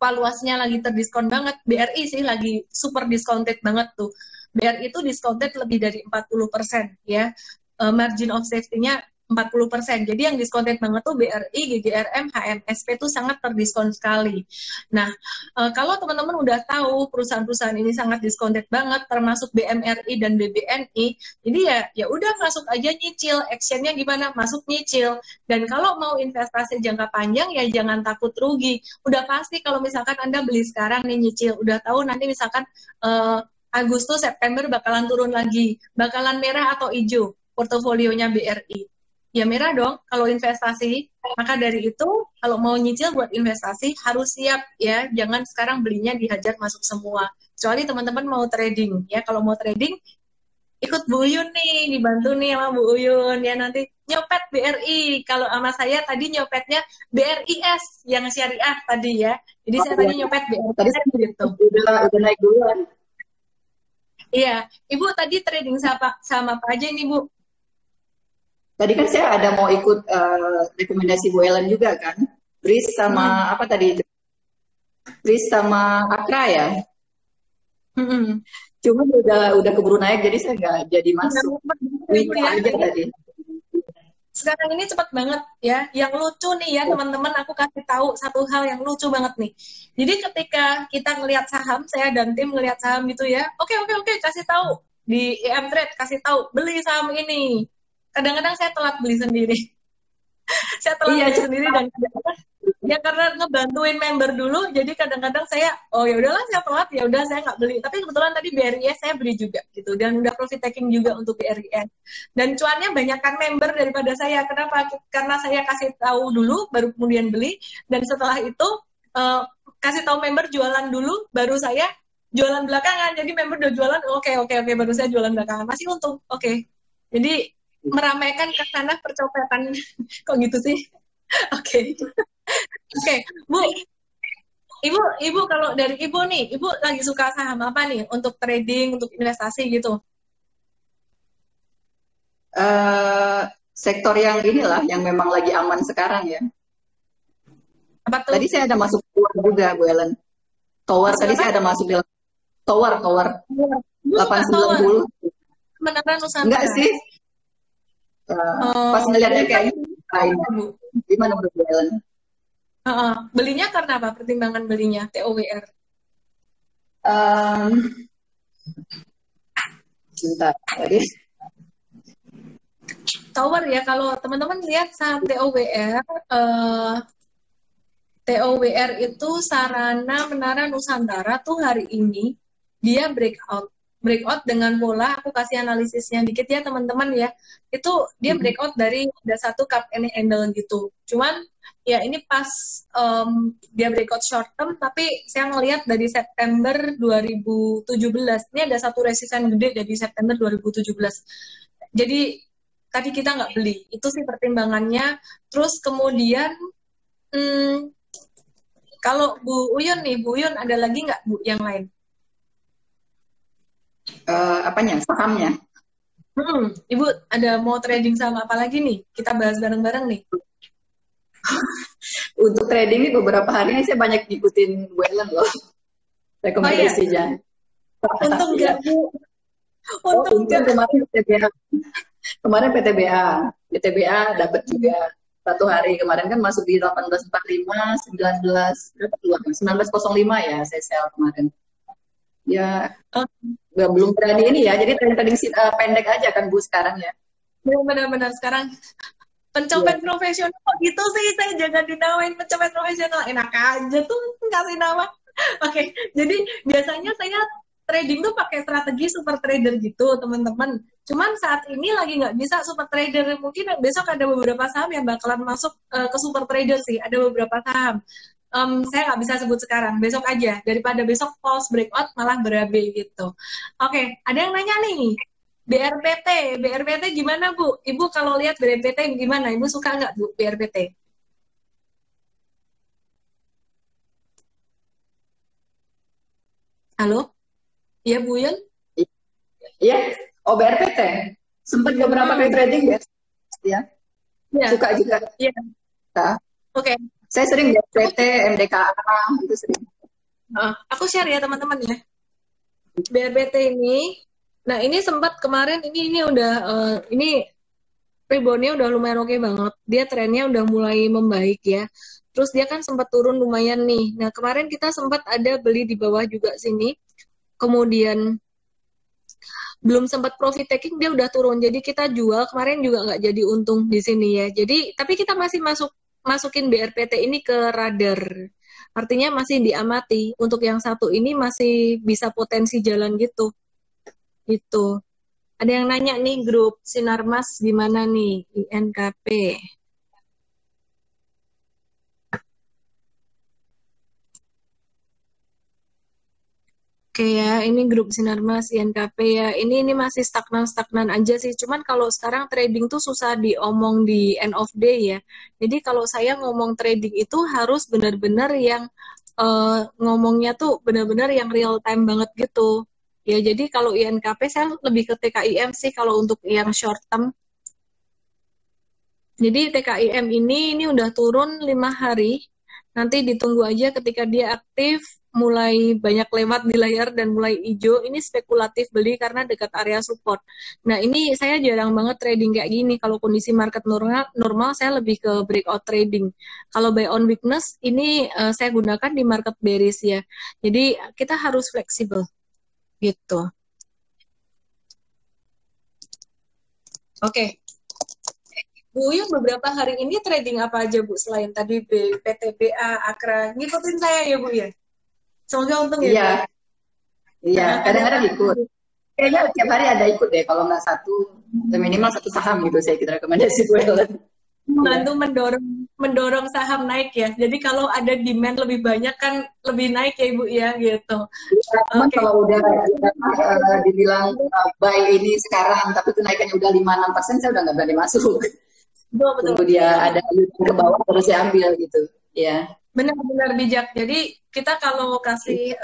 valuasinya lagi terdiskon banget, BRI sih lagi super discounted banget tuh. BRI itu discounted lebih dari 40% ya. Margin of safety-nya 40%. Jadi yang discounted banget tuh BRI, GGRM, HMSP tuh sangat terdiskon sekali. Nah, kalau teman-teman udah tahu perusahaan-perusahaan ini sangat discounted banget, termasuk BMRI dan BBNI, jadi ya udah masuk aja nyicil. Action-nya gimana? Masuk nyicil. Dan kalau mau investasi jangka panjang, ya jangan takut rugi. Udah pasti kalau misalkan Anda beli sekarang nih nyicil, udah tahu nanti misalkan Agustus, September bakalan turun lagi, bakalan merah atau hijau portofolionya BRI. Ya merah dong kalau investasi. Maka dari itu kalau mau nyicil buat investasi harus siap ya. Jangan sekarang belinya dihajar masuk semua. Kecuali teman-teman mau trading ya. Kalau mau trading ikut Bu Uyun nih, dibantu nih sama Bu Uyun ya, nanti nyopet BRI. Kalau sama saya tadi nyopetnya BRIS yang syariah tadi ya. Jadi saya tadi nyopet BRI Tadi gitu. udah naik duluan. Iya, Ibu tadi trading sama apa aja nih Bu? Tadi kan saya ada mau ikut rekomendasi Bu Ellen juga kan. BRIS sama apa tadi? BRIS sama Akra ya. Cuma udah keburu naik jadi saya nggak jadi masuk. Ya. Aja tadi. Sekarang ini cepat banget ya. Yang lucu nih ya teman-teman, aku kasih tahu satu hal yang lucu banget nih. Jadi ketika kita ngelihat saham, saya dan tim ngelihat saham gitu ya. Oke, kasih tahu di EM Trade, kasih tahu beli saham ini. Kadang-kadang saya telat beli sendiri. Saya telat beli sendiri dan ya karena ngebantuin member dulu, jadi kadang-kadang saya ya udahlah saya telat, ya udah saya nggak beli. Tapi kebetulan tadi BRIS saya beli juga gitu, dan udah profit taking juga untuk BRIS. Dan cuannya banyakkan member daripada saya. Kenapa? Karena saya kasih tahu dulu, baru kemudian beli, dan setelah itu kasih tahu member jualan dulu, baru saya jualan belakangan. Jadi member udah jualan, oke, baru saya jualan belakangan, masih untung. Oke. Jadi meramaikan ke sana percopetan. Kok gitu sih? Oke, Bu. Ibu kalau dari Ibu nih, Ibu lagi suka saham apa nih untuk trading, untuk investasi gitu? Sektor yang inilah yang memang lagi aman sekarang ya. Apa tuh? Tadi saya ada masuk tower juga, Bu Ellen. Tower tadi saya ada masuk di tower 890. Kemenangan Nusantara. Enggak sih. Pas ngeliatnya kayak gimana Bu Ellen? Belinya karena apa? Pertimbangan belinya TOWR. Sebentar tadi. Tower ya, kalau teman-teman lihat saham TOWR itu Sarana Menara Nusantara tuh hari ini dia breakout dengan pola, aku kasih analisisnya dikit ya teman-teman ya, itu dia breakout dari ada satu cup and handle gitu. Cuman ya ini pas dia breakout short term, tapi saya ngelihat dari September 2017 ini ada satu resisten gede dari September 2017. Jadi tadi kita nggak beli, itu sih pertimbangannya. Terus kemudian kalau Bu Uyun nih, Bu Uyun ada lagi nggak Bu yang lain? Apanya? Sahamnya? Ibu ada mau trading sama apa lagi nih? Kita bahas bareng-bareng nih. Untuk trading ini beberapa hari ini saya banyak ngikutin Bu Ellen loh. Rekomendasinya. Untung nggak Bu? Untung kemarin PTBA. Kemarin PTBA dapat juga satu hari. Kemarin kan masuk di 1845, 1905 ya saya sell kemarin. Ya, belum berani ini ya. Jadi trading pendek aja kan Bu sekarang ya. Benar-benar sekarang pencopet profesional gitu sih. Saya jangan dinamain pencopet profesional. Enak aja tuh kasih nama. Oke, jadi biasanya saya trading tuh pakai strategi super trader gitu teman-teman. Cuman saat ini lagi nggak bisa super trader. Mungkin besok ada beberapa saham yang bakalan masuk ke super trader sih. Ada beberapa saham. Saya nggak bisa sebut sekarang. Besok aja. Daripada besok false breakout malah berabe gitu. Oke, ada yang nanya nih. BRPT. BRPT gimana Bu? Ibu kalau lihat BRPT gimana? Ibu suka nggak Bu BRPT? Halo? Iya Bu Yun? Iya, oh BRPT. Sempat beberapa kali trading ya. Ya, Iya. suka juga. Iya. Nah, Oke. saya sering BRPT, MDKA, itu sering. Aku share ya teman-teman ya. BRPT ini, nah ini sempat kemarin ini udah ini reboundnya udah lumayan oke banget. Dia trennya udah mulai membaik ya. Terus dia kan sempat turun lumayan nih. Nah kemarin kita sempat ada beli di bawah juga sini. Kemudian belum sempat profit taking dia udah turun. Jadi kita jual kemarin juga nggak jadi untung di sini ya. Jadi tapi kita masih masukin BRPT ini ke radar. Artinya masih diamati. Untuk yang satu ini masih bisa potensi jalan gitu. Gitu. Ada yang nanya nih grup Sinarmas gimana nih INKP. Oke ya, ini grup Sinarmas INKP ya. Ini masih stagnan aja sih. Cuman kalau sekarang trading tuh susah diomong di end of day ya. Jadi kalau saya ngomong trading itu harus benar-benar yang ngomongnya tuh benar-benar yang real time banget gitu. Ya, jadi kalau INKP saya lebih ke TKIM sih kalau untuk yang short term. Jadi TKIM ini udah turun 5 hari. Nanti ditunggu aja ketika dia aktif, mulai banyak lewat di layar dan mulai hijau. Ini spekulatif beli karena dekat area support. Nah ini saya jarang banget trading kayak gini. Kalau kondisi market normal saya lebih ke breakout trading. Kalau buy on weakness ini saya gunakan di market bearish ya. Jadi kita harus fleksibel gitu. Oke. Bu Yun beberapa hari ini trading apa aja Bu selain tadi PTBA, Akra, ngikutin saya ya Bu ya? Semoga untung ya. Iya, iya. Kadang-kadang ikut. Kayaknya tiap hari ada ikut deh. Kalau nggak satu, minimal satu saham gitu saya kita rekomendasi Bu Ellen. Membantu mendorong saham naik ya. Jadi kalau ada demand lebih banyak kan lebih naik ya Ibu ya gitu. Oke. Kalau udah dibilang buy ini sekarang, tapi kenaikannya udah 5-6%, saya udah nggak berani masuk. Betul. Tunggu dia ada ke bawah terus saya ambil gitu. Ya. Benar-benar bijak. Jadi kita kalau kasih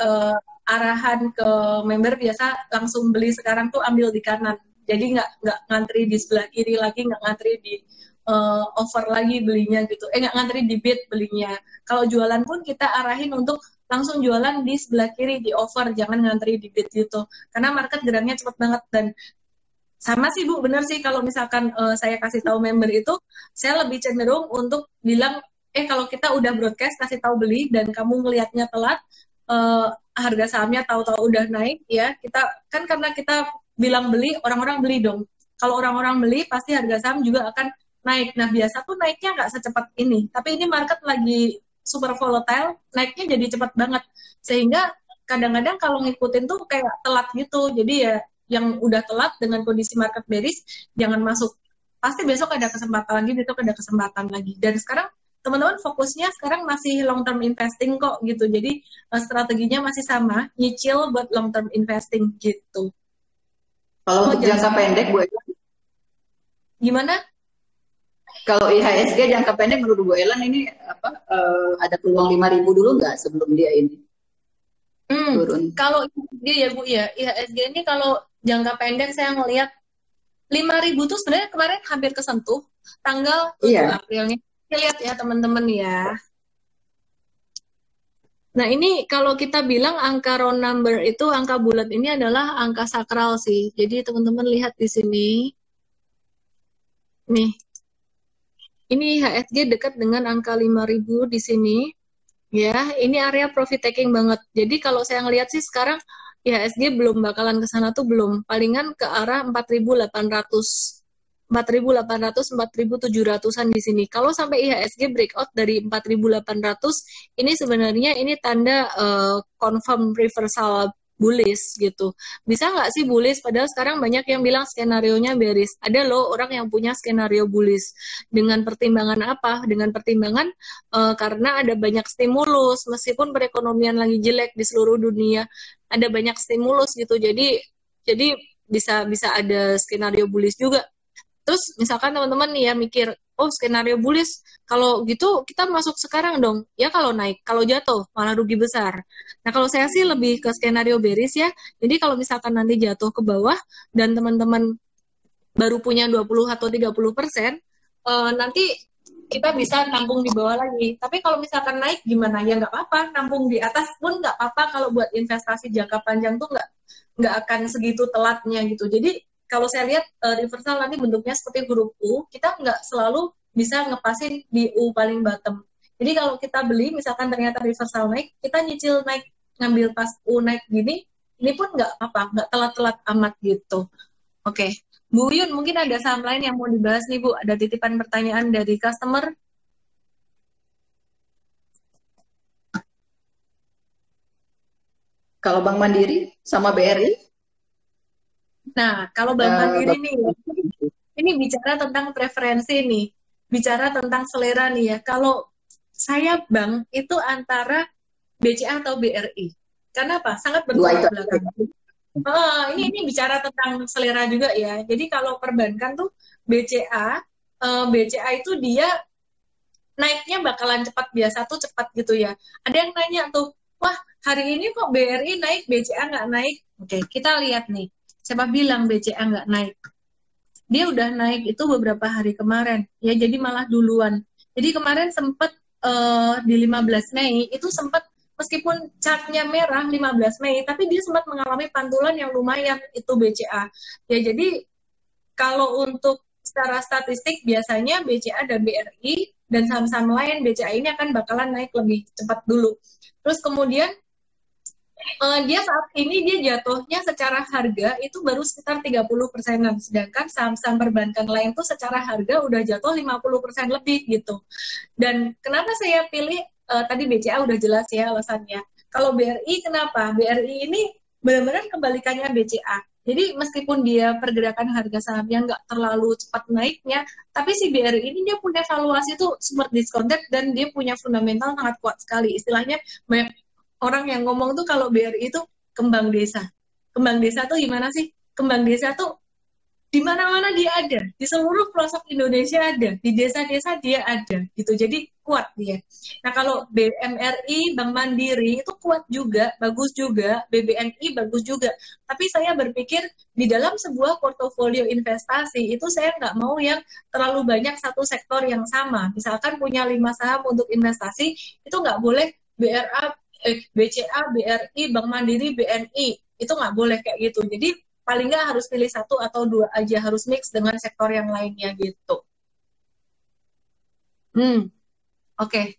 arahan ke member biasa langsung beli sekarang tuh ambil di kanan. Jadi nggak ngantri di sebelah kiri lagi, nggak ngantri di over lagi belinya gitu. Nggak ngantri di bid belinya. Kalau jualan pun kita arahin untuk langsung jualan di sebelah kiri di over, jangan ngantri di bid gitu. Karena market geraknya cepat banget dan sama sih Bu, benar sih kalau misalkan saya kasih tahu member itu, saya lebih cenderung untuk bilang, kalau kita udah broadcast kasih tahu beli dan kamu ngelihatnya telat, harga sahamnya tahu-tahu udah naik ya, kita kan karena kita bilang beli, orang-orang beli dong. Kalau orang-orang beli pasti harga saham juga akan naik. Nah biasa tuh naiknya nggak secepat ini, tapi ini market lagi super volatile, naiknya jadi cepat banget. Sehingga kadang-kadang kalau ngikutin tuh kayak telat gitu, jadi ya yang udah telat dengan kondisi market bearish, jangan masuk. Pasti besok ada kesempatan lagi, besok ada kesempatan lagi. Dan sekarang teman-teman fokusnya sekarang masih long term investing kok gitu. Jadi strateginya masih sama, nyicil buat long term investing gitu. Kalau untuk jangka pendek Bu Ellen, gimana? Kalau IHSG jangka pendek menurut Bu Ellen ini ada peluang 5.000 dulu nggak sebelum dia ini turun? Kalau dia ya Bu ya, IHSG ini kalau jangka pendek saya ngelihat 5.000 tuh sebenarnya kemarin hampir kesentuh tanggal 7 Aprilnya. Kita lihat ya teman-teman ya. Nah ini kalau kita bilang angka round number itu angka bulat ini adalah angka sakral sih. Jadi teman-teman lihat di sini. Nih. Ini IHSG dekat dengan angka 5.000 di sini. Ya, ini area profit taking banget. Jadi kalau saya ngelihat sih sekarang IHSG belum bakalan ke sana tuh belum. Palingan ke arah 4.700-an di sini. Kalau sampai IHSG breakout dari 4.800, ini sebenarnya ini tanda confirm reversal bullish gitu. Bisa nggak sih bullish? Padahal sekarang banyak yang bilang skenario-nya bearish. Ada loh orang yang punya skenario bullish. Dengan pertimbangan apa? Dengan pertimbangan karena ada banyak stimulus, meskipun perekonomian lagi jelek di seluruh dunia, ada banyak stimulus gitu. Jadi bisa ada skenario bullish juga. Terus misalkan teman-teman nih ya mikir, oh skenario bullish, kalau gitu kita masuk sekarang dong. Ya kalau naik, kalau jatuh malah rugi besar. Nah kalau saya sih lebih ke skenario bearish ya. Jadi kalau misalkan nanti jatuh ke bawah dan teman-teman baru punya 20 atau 30%, nanti kita bisa nampung di bawah lagi. Tapi kalau misalkan naik gimana? Ya nggak apa-apa, nampung di atas pun nggak apa-apa. Kalau buat investasi jangka panjang tuh nggak akan segitu telatnya gitu. Jadi kalau saya lihat reversal nanti bentuknya seperti huruf U, kita nggak selalu bisa ngepasin di U paling bottom. Jadi kalau kita beli, misalkan ternyata reversal naik, kita nyicil naik, ngambil pas U naik gini, ini pun nggak apa, nggak telat-telat amat gitu. Oke, Bu Yun, mungkin ada saham lain yang mau dibahas nih Bu, ada titipan pertanyaan dari customer. Kalau Bank Mandiri sama BRI? Nah, kalau Bank Mandiri nih, ini bicara tentang preferensi nih, bicara tentang selera nih ya. Kalau saya bank itu antara BCA atau BRI. Karena apa? Sangat bertolak belakang. Ini bicara tentang selera juga ya. Jadi kalau perbankan tuh BCA itu dia naiknya bakalan cepat, biasa tuh cepat gitu ya. Ada yang nanya tuh, wah hari ini kok BRI naik, BCA nggak naik? Oke, kita lihat nih. Siapa bilang BCA nggak naik? Dia udah naik itu beberapa hari kemarin, ya jadi malah duluan. Jadi kemarin sempat di 15 Mei itu sempat meskipun chartnya merah 15 Mei, tapi dia sempat mengalami pantulan yang lumayan itu BCA. Ya jadi kalau untuk secara statistik biasanya BCA dan BRI dan saham-saham lain BCA ini akan bakalan naik lebih cepat dulu. Terus kemudian dia saat ini dia jatuhnya secara harga itu baru sekitar 30%-an, sedangkan saham-saham perbankan lain tuh secara harga udah jatuh 50% lebih gitu. Dan kenapa saya pilih tadi BCA udah jelas ya alasannya. Kalau BRI kenapa? BRI ini benar-benar kebalikannya BCA. Jadi meskipun dia pergerakan harga sahamnya nggak terlalu cepat naiknya, tapi si BRI ini dia punya valuasi tuh super discounted dan dia punya fundamental sangat kuat sekali. Istilahnya banyak orang yang ngomong tuh kalau BRI itu kembang desa. Kembang desa tuh gimana sih? Kembang desa tuh di mana-mana dia ada, di seluruh pelosok Indonesia ada, di desa-desa dia ada, gitu. Jadi kuat dia. Nah kalau BMRI, Bank Mandiri itu kuat juga, bagus juga, BBNI bagus juga. Tapi saya berpikir di dalam sebuah portofolio investasi itu saya nggak mau yang terlalu banyak satu sektor yang sama. Misalkan punya 5 saham untuk investasi, itu nggak boleh BCA, BRI, Bank Mandiri, BNI, itu nggak boleh kayak gitu. Jadi paling nggak harus pilih 1 atau 2 aja, harus mix dengan sektor yang lainnya gitu. Oke,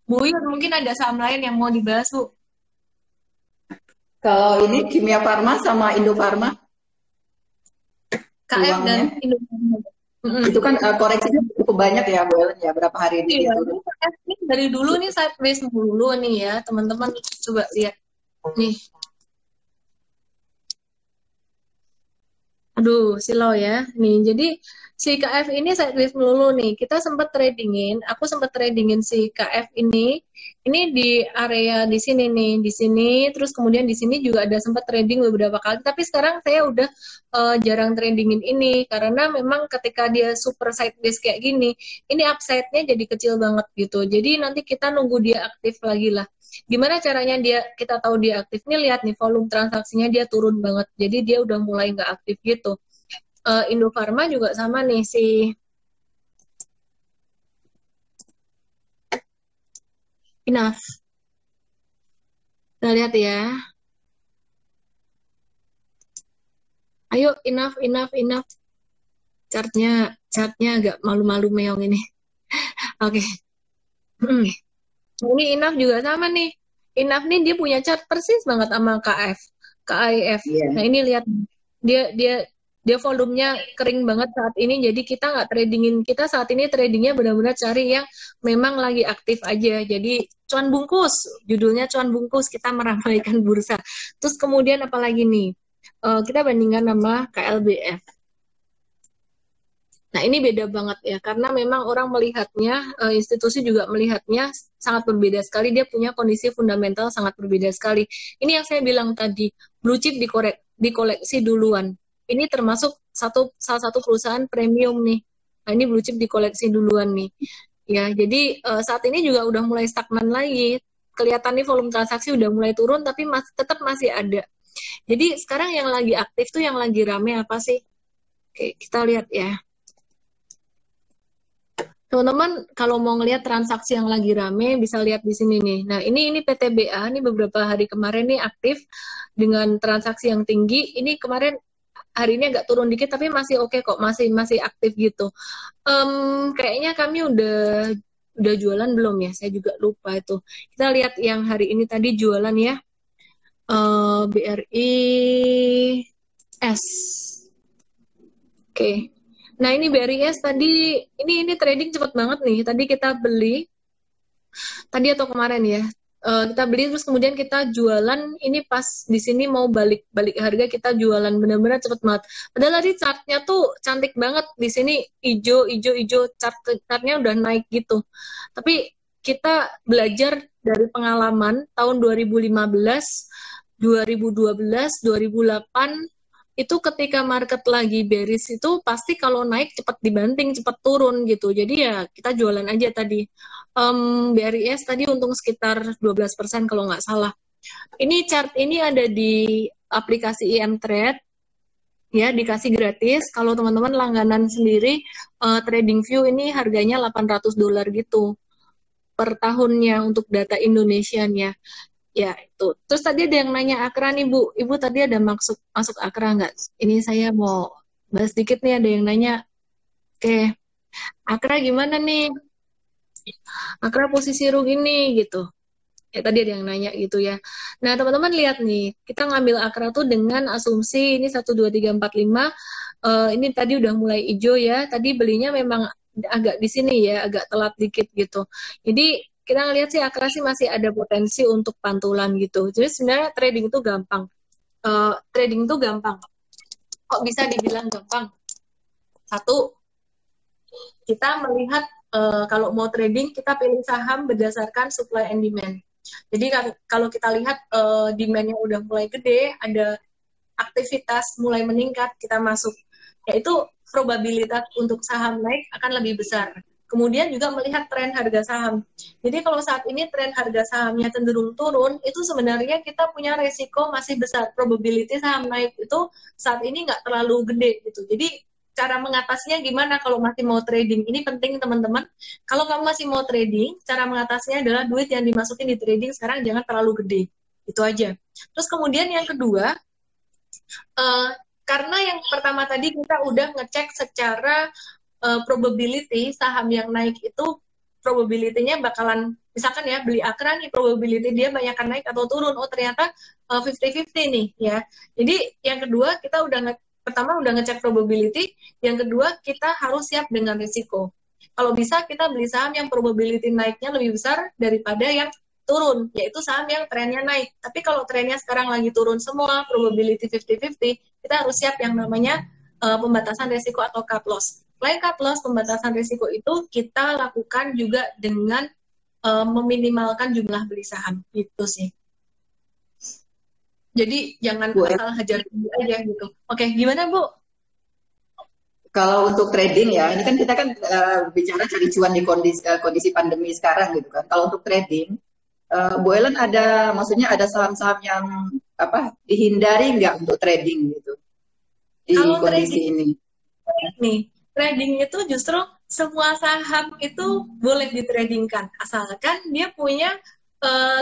Bu Yun, mungkin ada saham lain yang mau dibahas, Bu? Kalau ini Kimia Farma sama Indo Farma? KF dan Indo Farma. Itu kan koreksinya cukup banyak ya, Bu Ellen ya, berapa hari ini? Iya, dari dulu nih sideways dulu nih ya, teman-teman coba lihat nih. Aduh, silau ya. Nih, jadi si KF ini sideways melulu nih. Kita sempat tradingin, aku sempat tradingin si KF ini. Ini di area di sini nih, di sini. Terus kemudian di sini juga ada sempat trading beberapa kali. Tapi sekarang saya udah jarang tradingin ini karena memang ketika dia super sideways kayak gini, ini upside-nya jadi kecil banget gitu. Jadi nanti kita nunggu dia aktif lagi lah. Gimana caranya kita tahu dia aktif nih, lihat nih volume transaksinya dia turun banget, jadi dia udah mulai nggak aktif gitu. Indo Farma juga sama nih si Enough, kita lihat ya, ayo enough chartnya agak malu-malu meong ini. Oke. Ini Enough juga sama nih. Enough nih dia punya chart persis banget sama KIF. Yeah. Nah ini lihat dia Dia volumenya kering banget saat ini, jadi kita nggak tradingin. Kita saat ini tradingnya benar-benar cari yang memang lagi aktif aja. Jadi cuan bungkus, judulnya cuan bungkus, kita meramaikan bursa. Terus kemudian apalagi nih? Kita bandingkan sama KLBF. Nah, ini beda banget ya, karena memang orang melihatnya, institusi juga melihatnya sangat berbeda sekali. Dia punya kondisi fundamental sangat berbeda sekali. Ini yang saya bilang tadi, blue chip dikoleksi duluan. Ini termasuk salah satu perusahaan premium nih. Nah, ini blue chip dikoleksi duluan nih. Ya, jadi saat ini juga udah mulai stagnan lagi. Kelihatan nih volume transaksi udah mulai turun, tapi tetap masih ada. Jadi sekarang yang lagi aktif tuh, yang lagi rame apa sih? Oke, kita lihat ya. Teman-teman, kalau mau ngelihat transaksi yang lagi rame, bisa lihat di sini nih. Nah, ini PTBA, ini beberapa hari kemarin nih aktif dengan transaksi yang tinggi. Ini kemarin hari ini agak turun dikit, tapi masih oke kok, masih aktif gitu. Kayaknya kami udah jualan belum ya? Saya juga lupa itu. Kita lihat yang hari ini tadi jualan ya. BRI S. Oke. Nah, ini BRIS tadi, ini trading cepet banget nih. Tadi kita beli, tadi atau kemarin ya, kita beli terus kemudian kita jualan. Ini pas di sini mau balik harga, kita jualan, benar-benar cepet banget. Padahal tadi chartnya tuh cantik banget di sini, hijau, chartnya udah naik gitu. Tapi kita belajar dari pengalaman tahun 2015, 2012, 2008. Itu ketika market lagi bearish itu pasti kalau naik cepat dibanting, cepat turun gitu. Jadi ya kita jualan aja tadi. BRIS tadi untung sekitar 12% kalau nggak salah. Ini chart ini ada di aplikasi IM Trade, ya, dikasih gratis. Kalau teman-teman langganan sendiri, TradingView ini harganya $800 gitu per tahunnya untuk data Indonesianya. Ya, itu. Terus tadi ada yang nanya Akra nih, Bu. Ibu tadi ada masuk Akra nggak? Ini saya mau bahas dikit nih, ada yang nanya. Oke, Akra gimana nih? Akra posisi rugi nih, gitu. Ya, tadi ada yang nanya gitu ya. Nah, teman-teman lihat nih, kita ngambil Akra tuh dengan asumsi ini 1, 2, 3, 4, 5. Ini tadi udah mulai hijau ya. Tadi belinya memang agak di sini ya, agak telat dikit gitu. Jadi, kita ngelihat sih Akra sih masih ada potensi untuk pantulan gitu. Jadi sebenarnya trading itu gampang. Trading itu gampang. Kok bisa dibilang gampang? Satu, kita melihat kalau mau trading, kita pilih saham berdasarkan supply and demand. Jadi kalau kita lihat demand-nya udah mulai gede, ada aktivitas mulai meningkat, kita masuk. Yaitu probabilitas untuk saham naik akan lebih besar. Kemudian juga melihat tren harga saham. Jadi kalau saat ini tren harga sahamnya cenderung turun, itu sebenarnya kita punya resiko masih besar. Probability saham naik itu saat ini nggak terlalu gede gitu. Jadi cara mengatasinya gimana kalau masih mau trading? Ini penting teman-teman. Kalau kamu masih mau trading, cara mengatasinya adalah duit yang dimasukin di trading sekarang jangan terlalu gede. Itu aja. Terus kemudian yang kedua, karena yang pertama tadi kita udah ngecek secara probability saham yang naik itu probability-nya bakalan, misalkan ya beli Akra nih, probability dia banyak naik atau turun. Oh ternyata 50-50 nih ya. Jadi yang kedua kita pertama udah ngecek probability, yang kedua kita harus siap dengan risiko. Kalau bisa kita beli saham yang probability naiknya lebih besar daripada yang turun, yaitu saham yang trennya naik. Tapi kalau trennya sekarang lagi turun semua, probability 50-50, kita harus siap yang namanya pembatasan risiko atau cut loss. Selain cut loss, pembatasan risiko itu kita lakukan juga dengan meminimalkan jumlah beli saham, gitu sih. Jadi jangan asal hajar aja gitu. Oke, gimana Bu? Kalau untuk trading ya, ini kan kita kan bicara cari cuan di kondisi pandemi sekarang gitu kan. Kalau untuk trading, Bu Ellen maksudnya ada saham-saham yang dihindari nggak untuk trading gitu di kalau kondisi trading, ini? Nih, trading itu justru semua saham itu boleh ditradingkan asalkan dia punya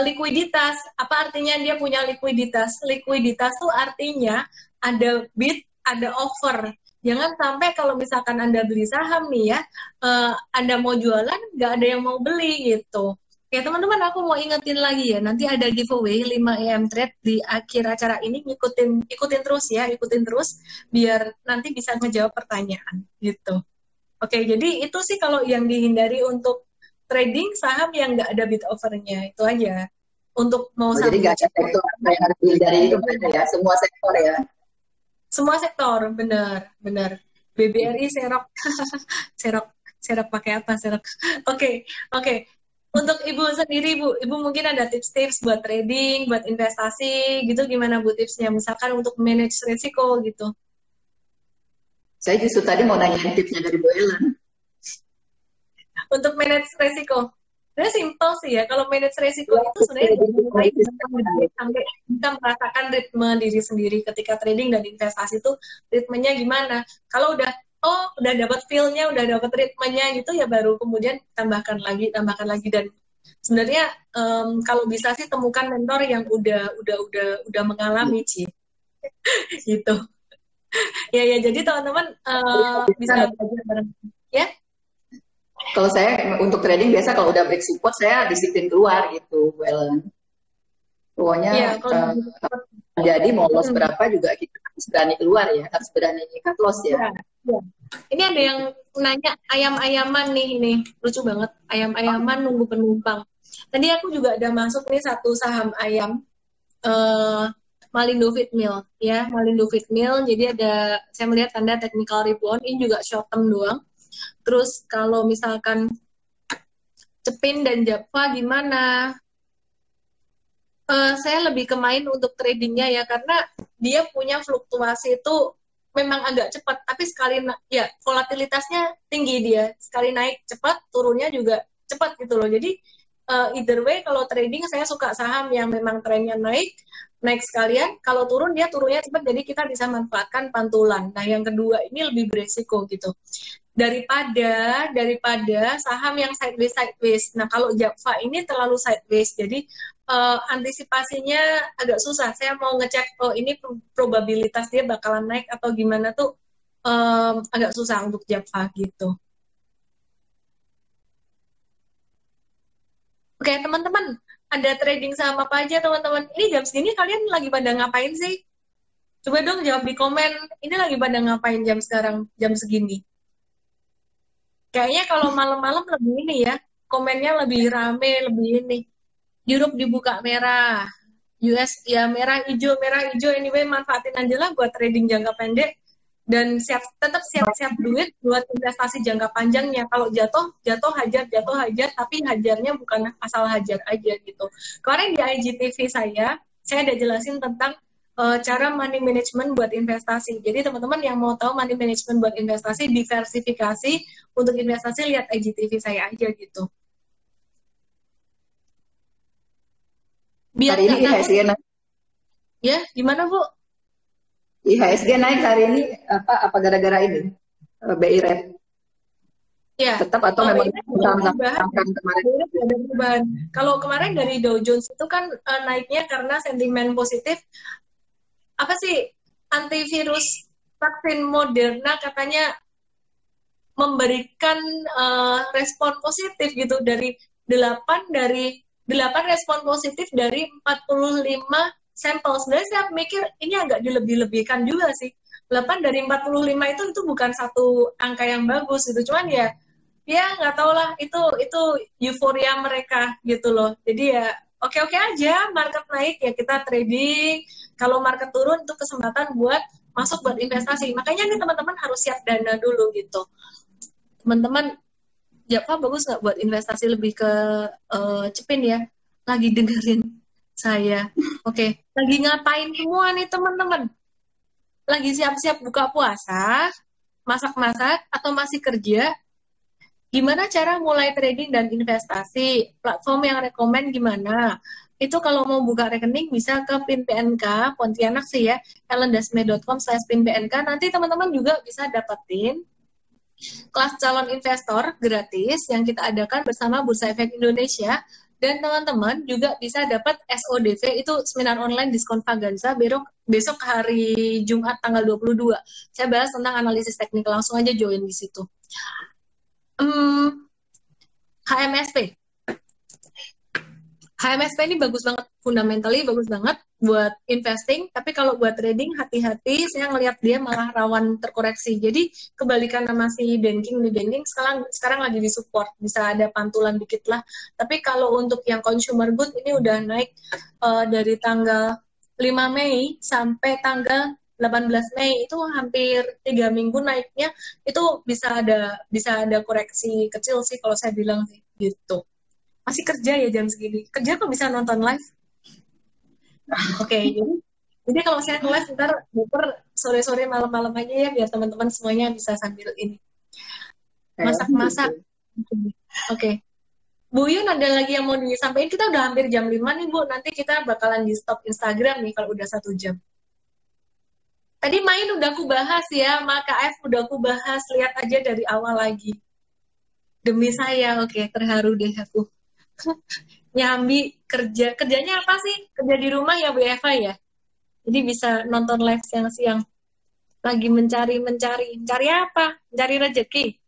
likuiditas. Apa artinya dia punya likuiditas? Likuiditas itu artinya ada bid, ada offer. Jangan sampai kalau misalkan Anda beli saham nih ya, Anda mau jualan, nggak ada yang mau beli gitu. Ya teman-teman, aku mau ingetin lagi ya, nanti ada giveaway 5 AM Trade di akhir acara ini, ikutin terus ya, ikutin terus biar nanti bisa ngejawab pertanyaan gitu. Oke, jadi itu sih kalau yang dihindari untuk trading saham yang nggak ada bid overnya, itu aja. Untuk mau Oh, jadi saham nggak blue ada chip, sektor apa yang harus dihindari itu nggak ada ya, semua sektor ya. semua sektor, benar, benar. BBRI serok, serok, serok pakai apa serok? Oke, oke. Untuk Ibu sendiri, Ibu mungkin ada tips-tips buat trading, buat investasi, gitu gimana Bu tipsnya? Misalkan untuk manage risiko gitu. Saya justru tadi mau nanyain tipsnya dari Bu Ellen. Untuk manage resiko. Sebenarnya simple sih ya, kalau manage resiko Ya, itu sebenarnya itu dari mulai konsisten. sampai kita merasakan ritme diri sendiri ketika trading dan investasi itu ritmenya gimana. Kalau udah dapat feel-nya, udah dapat ritmenya gitu ya baru kemudian tambahkan lagi dan sebenarnya kalau bisa sih temukan mentor yang udah mengalami sih gitu. Ya jadi teman-teman bisa belajar bareng ya. Kalau saya untuk trading biasa kalau udah break support saya disiplin keluar gitu, Bu Ellen. Pokoknya Ya, kalau jadi mau loss berapa juga kita harus berani keluar ya, harus berani cut loss ya. ya. Ini ada yang nanya ayam-ayaman nih, ini lucu banget. Ayam-ayaman nunggu penumpang. Tadi aku juga ada masuk nih satu saham ayam, Malindo Feedmill, ya Malindo Feedmill. Jadi saya melihat tanda technical rebound. Ini juga short term doang. Terus kalau misalkan Cepin dan Java gimana? Saya lebih ke main untuk tradingnya ya, karena dia punya fluktuasi itu memang agak cepat, tapi sekali ya volatilitasnya tinggi dia. Sekali naik cepat, turunnya juga cepat gitu loh. Jadi either way kalau trading saya suka saham yang memang trennya naik sekalian, kalau turun dia turunnya cepat, jadi kita bisa manfaatkan pantulan. Nah yang kedua ini lebih beresiko gitu daripada saham yang sideways. Nah kalau Java ini terlalu sideways, jadi antisipasinya agak susah. Saya mau ngecek ini probabilitas dia bakalan naik atau gimana tuh agak susah untuk Java gitu. Oke teman-teman, ada trading saham apa aja teman-teman? Ini jam segini kalian lagi pada ngapain sih? Coba dong jawab di komen. Ini lagi pada ngapain jam sekarang, jam segini? Kayaknya kalau malam-malam lebih ini ya, komennya lebih rame, lebih ini. Europe dibuka merah, US ya merah hijau anyway manfaatin aja lah buat trading jangka pendek dan tetap siap-siap duit buat investasi jangka panjangnya. Kalau jatuh hajar tapi hajarnya bukan asal hajar aja gitu. Kemarin di IGTV saya ada jelasin tentang cara money management buat investasi. Jadi teman-teman yang mau tahu money management buat investasi, diversifikasi untuk investasi, lihat IGTV saya aja gitu. Biar hari ini IHSG naik. Ya, gimana Bu? IHSG naik hari ini apa gara-gara ini BI Rate? Ya, tetap atau memang kemarin? Kalau kemarin dari Dow Jones itu kan naiknya karena sentimen positif. Apa sih, antivirus vaksin Moderna katanya memberikan respon positif gitu dari 8 respon positif dari 45 sampel. Sebenarnya saya mikir ini agak dilebih-lebihkan juga sih. 8 dari 45 itu bukan satu angka yang bagus gitu. Cuman ya nggak tahu lah, itu euforia mereka gitu loh. Jadi ya oke-oke aja, market naik ya kita trading. Kalau market turun itu kesempatan buat masuk buat investasi. Makanya nih teman-teman harus siap dana dulu gitu. Teman-teman, Java bagus nggak buat investasi lebih ke Cepin ya? Lagi dengerin saya. Oke. Lagi ngapain semua nih teman-teman? Lagi siap-siap buka puasa, masak-masak, atau masih kerja? Gimana cara mulai trading dan investasi? Platform yang rekomen gimana? Itu kalau mau buka rekening bisa ke PIN PNK, Pontianak sih ya, ellendasme.com/PIN-PNK. Nanti teman-teman juga bisa dapetin kelas calon investor gratis yang kita adakan bersama Bursa Efek Indonesia. Dan teman-teman juga bisa dapat SODV, itu seminar online diskon Faganza besok hari Jumat tanggal 22. Saya bahas tentang analisis teknik, langsung aja join di situ. HMSP. HMSP ini bagus banget, fundamentally bagus banget buat investing, tapi kalau buat trading hati-hati, saya ngelihat dia malah rawan terkoreksi. Jadi kebalikan sama si banking, di banking sekarang lagi di support, bisa ada pantulan dikit lah. Tapi kalau untuk yang consumer good ini udah naik dari tanggal 5 Mei sampai tanggal 18 Mei itu hampir 3 minggu naiknya, itu bisa ada koreksi kecil sih kalau saya bilang sih gitu. Masih kerja ya jam segini. Kerja kok bisa nonton live? Oke, jadi kalau saya live ntar sore-sore malam-malam aja ya biar teman-teman semuanya bisa sambil ini masak-masak. Oke. Bu Yun ada lagi yang mau disampaikan? Kita udah hampir jam 5 nih Bu. Nanti kita bakalan di stop Instagram nih kalau udah 1 jam. Tadi main udah aku bahas ya, maka KF udah aku bahas. Lihat aja dari awal lagi. Demi saya, oke, terharu deh aku. Nyambi kerjanya apa sih? Kerja di rumah ya Bu Eva ya? Jadi bisa nonton live siang-siang. Lagi mencari apa? Mencari rezeki.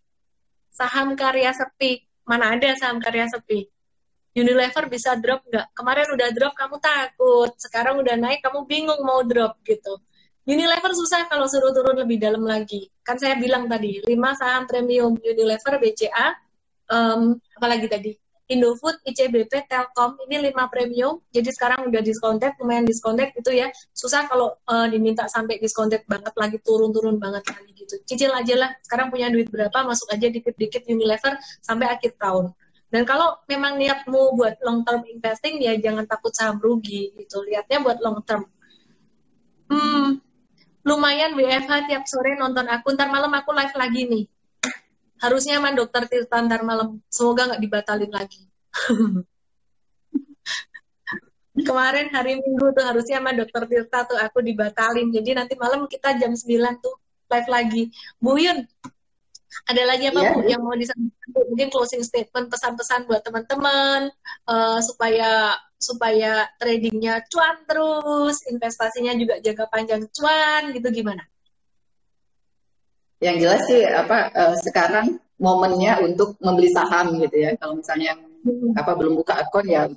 Saham karya sepi. Mana ada saham karya sepi? Unilever bisa drop nggak? Kemarin udah drop kamu takut. Sekarang udah naik kamu bingung mau drop gitu. Unilever susah kalau suruh turun lebih dalam lagi. Kan saya bilang tadi, 5 saham premium Unilever, BCA, apalagi tadi? Indofood, ICBP, Telkom, ini 5 premium, jadi sekarang udah discounted, lumayan discounted gitu ya. Susah kalau diminta sampai discounted banget lagi, turun-turun banget lagi gitu. Cicil aja lah, sekarang punya duit berapa, masuk aja dikit-dikit Unilever sampai akhir tahun. Dan kalau memang niatmu buat long term investing, ya jangan takut saham rugi gitu, lihatnya buat long term. Lumayan WFH tiap sore nonton aku, ntar malam aku live lagi nih. Harusnya sama dokter Tirta ntar malam. Semoga nggak dibatalin lagi. Kemarin hari Minggu tuh harusnya sama dokter Tirta tuh aku dibatalin. Jadi nanti malam kita jam 9 tuh live lagi. Bu Yun, ada lagi apa Bu yang mau disampaikan? Mungkin closing statement, pesan-pesan buat teman-teman supaya tradingnya cuan terus, investasinya juga jangka panjang cuan gitu gimana? Yang jelas sih sekarang momennya untuk membeli saham gitu ya. Kalau misalnya belum buka akun ya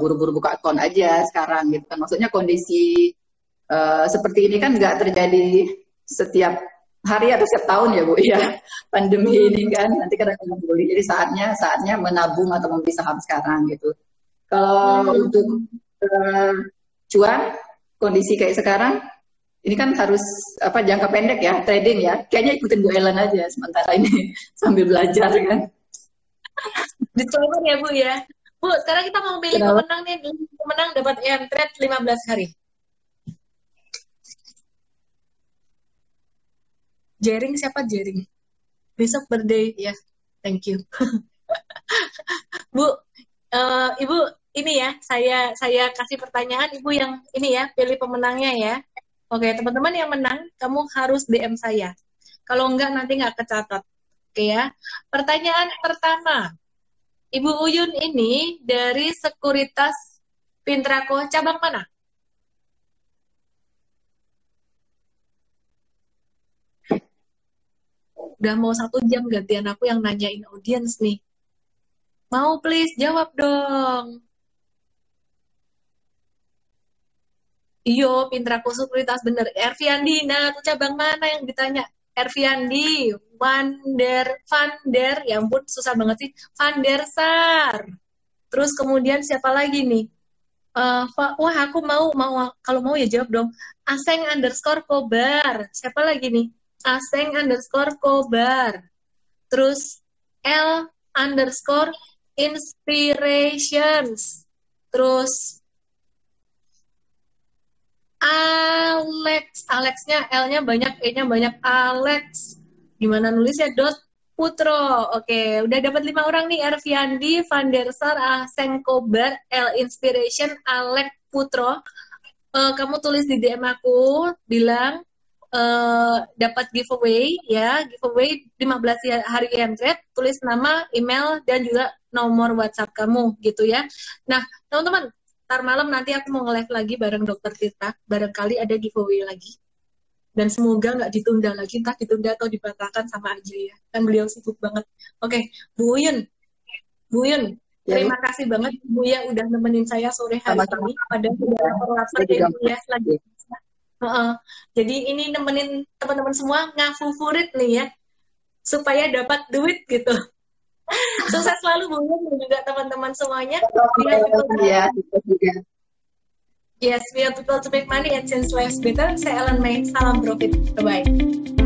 buru-buru buka akun aja sekarang gitu kan. Maksudnya kondisi seperti ini kan nggak terjadi setiap hari atau setiap tahun ya Bu ya. Pandemi ini kan nanti kan akan membeli. Jadi saatnya menabung atau membeli saham sekarang gitu. Kalau untuk cuan kondisi kayak sekarang ini kan harus jangka pendek ya, trading ya. Kayaknya ikutin Bu Ellen aja sementara ini sambil belajar kan. Disclaimer ya Bu ya. Bu, sekarang kita mau pilih pemenang nih. Pemenang dapat M-Trade 15 hari. Jering siapa Jering? Besok birthday ya. Thank you. Bu, Ibu ini ya, saya kasih pertanyaan Ibu yang ini ya, pilih pemenangnya ya. Oke, teman-teman yang menang, kamu harus DM saya. Kalau enggak, nanti nggak kecatat. Oke ya. Pertanyaan pertama. Ibu Uyun ini dari Sekuritas Pintrako cabang mana? Udah mau 1 jam gantian aku yang nanyain audiens nih. Mau please jawab dong. Iyo, Pintrako Sekuritas bener. Erviandi, nah tuh cabang mana yang ditanya? Erviandi, Vander, ya ampun susah banget sih. Vander Sar. Terus kemudian siapa lagi nih? Wah aku mau kalau mau ya jawab dong. Aseng _ Kobar. Siapa lagi nih? Aseng _ Kobar. Terus L _ Inspirations. Terus Alexnya L-nya banyak, E-nya banyak. Alex, gimana nulisnya? Putro. Oke, udah dapat 5 orang nih. Erviandi, Vandersar, Aseng Kobar, L Inspiration, Alex Putro. Kamu tulis di DM aku, bilang dapat giveaway ya, giveaway 15 hari M-Trade, tulis nama, email, dan juga nomor WhatsApp kamu gitu ya. Nah, teman-teman, ntar malam nanti aku mau nge-live lagi bareng Dokter Tirta, barangkali ada giveaway lagi. Dan semoga nggak ditunda lagi, entah ditunda atau dibatalkan sama aja ya. Kan beliau sibuk banget. Oke, Bu Yun, Ya, Terima kasih banget Bu ya udah nemenin saya sore hari sama-sama. ini. Padahal udah lapar-lapar Saya juga ya Bu ya lagi. Jadi ini nemenin teman-teman semua ngafuburit nih ya, supaya dapat duit gitu. Sukses selalu Bu dan juga teman-teman semuanya. Ya, kita juga. Yes, we are people to make money and change lives better. Saya Ellen May. Salam profit. Bye-bye.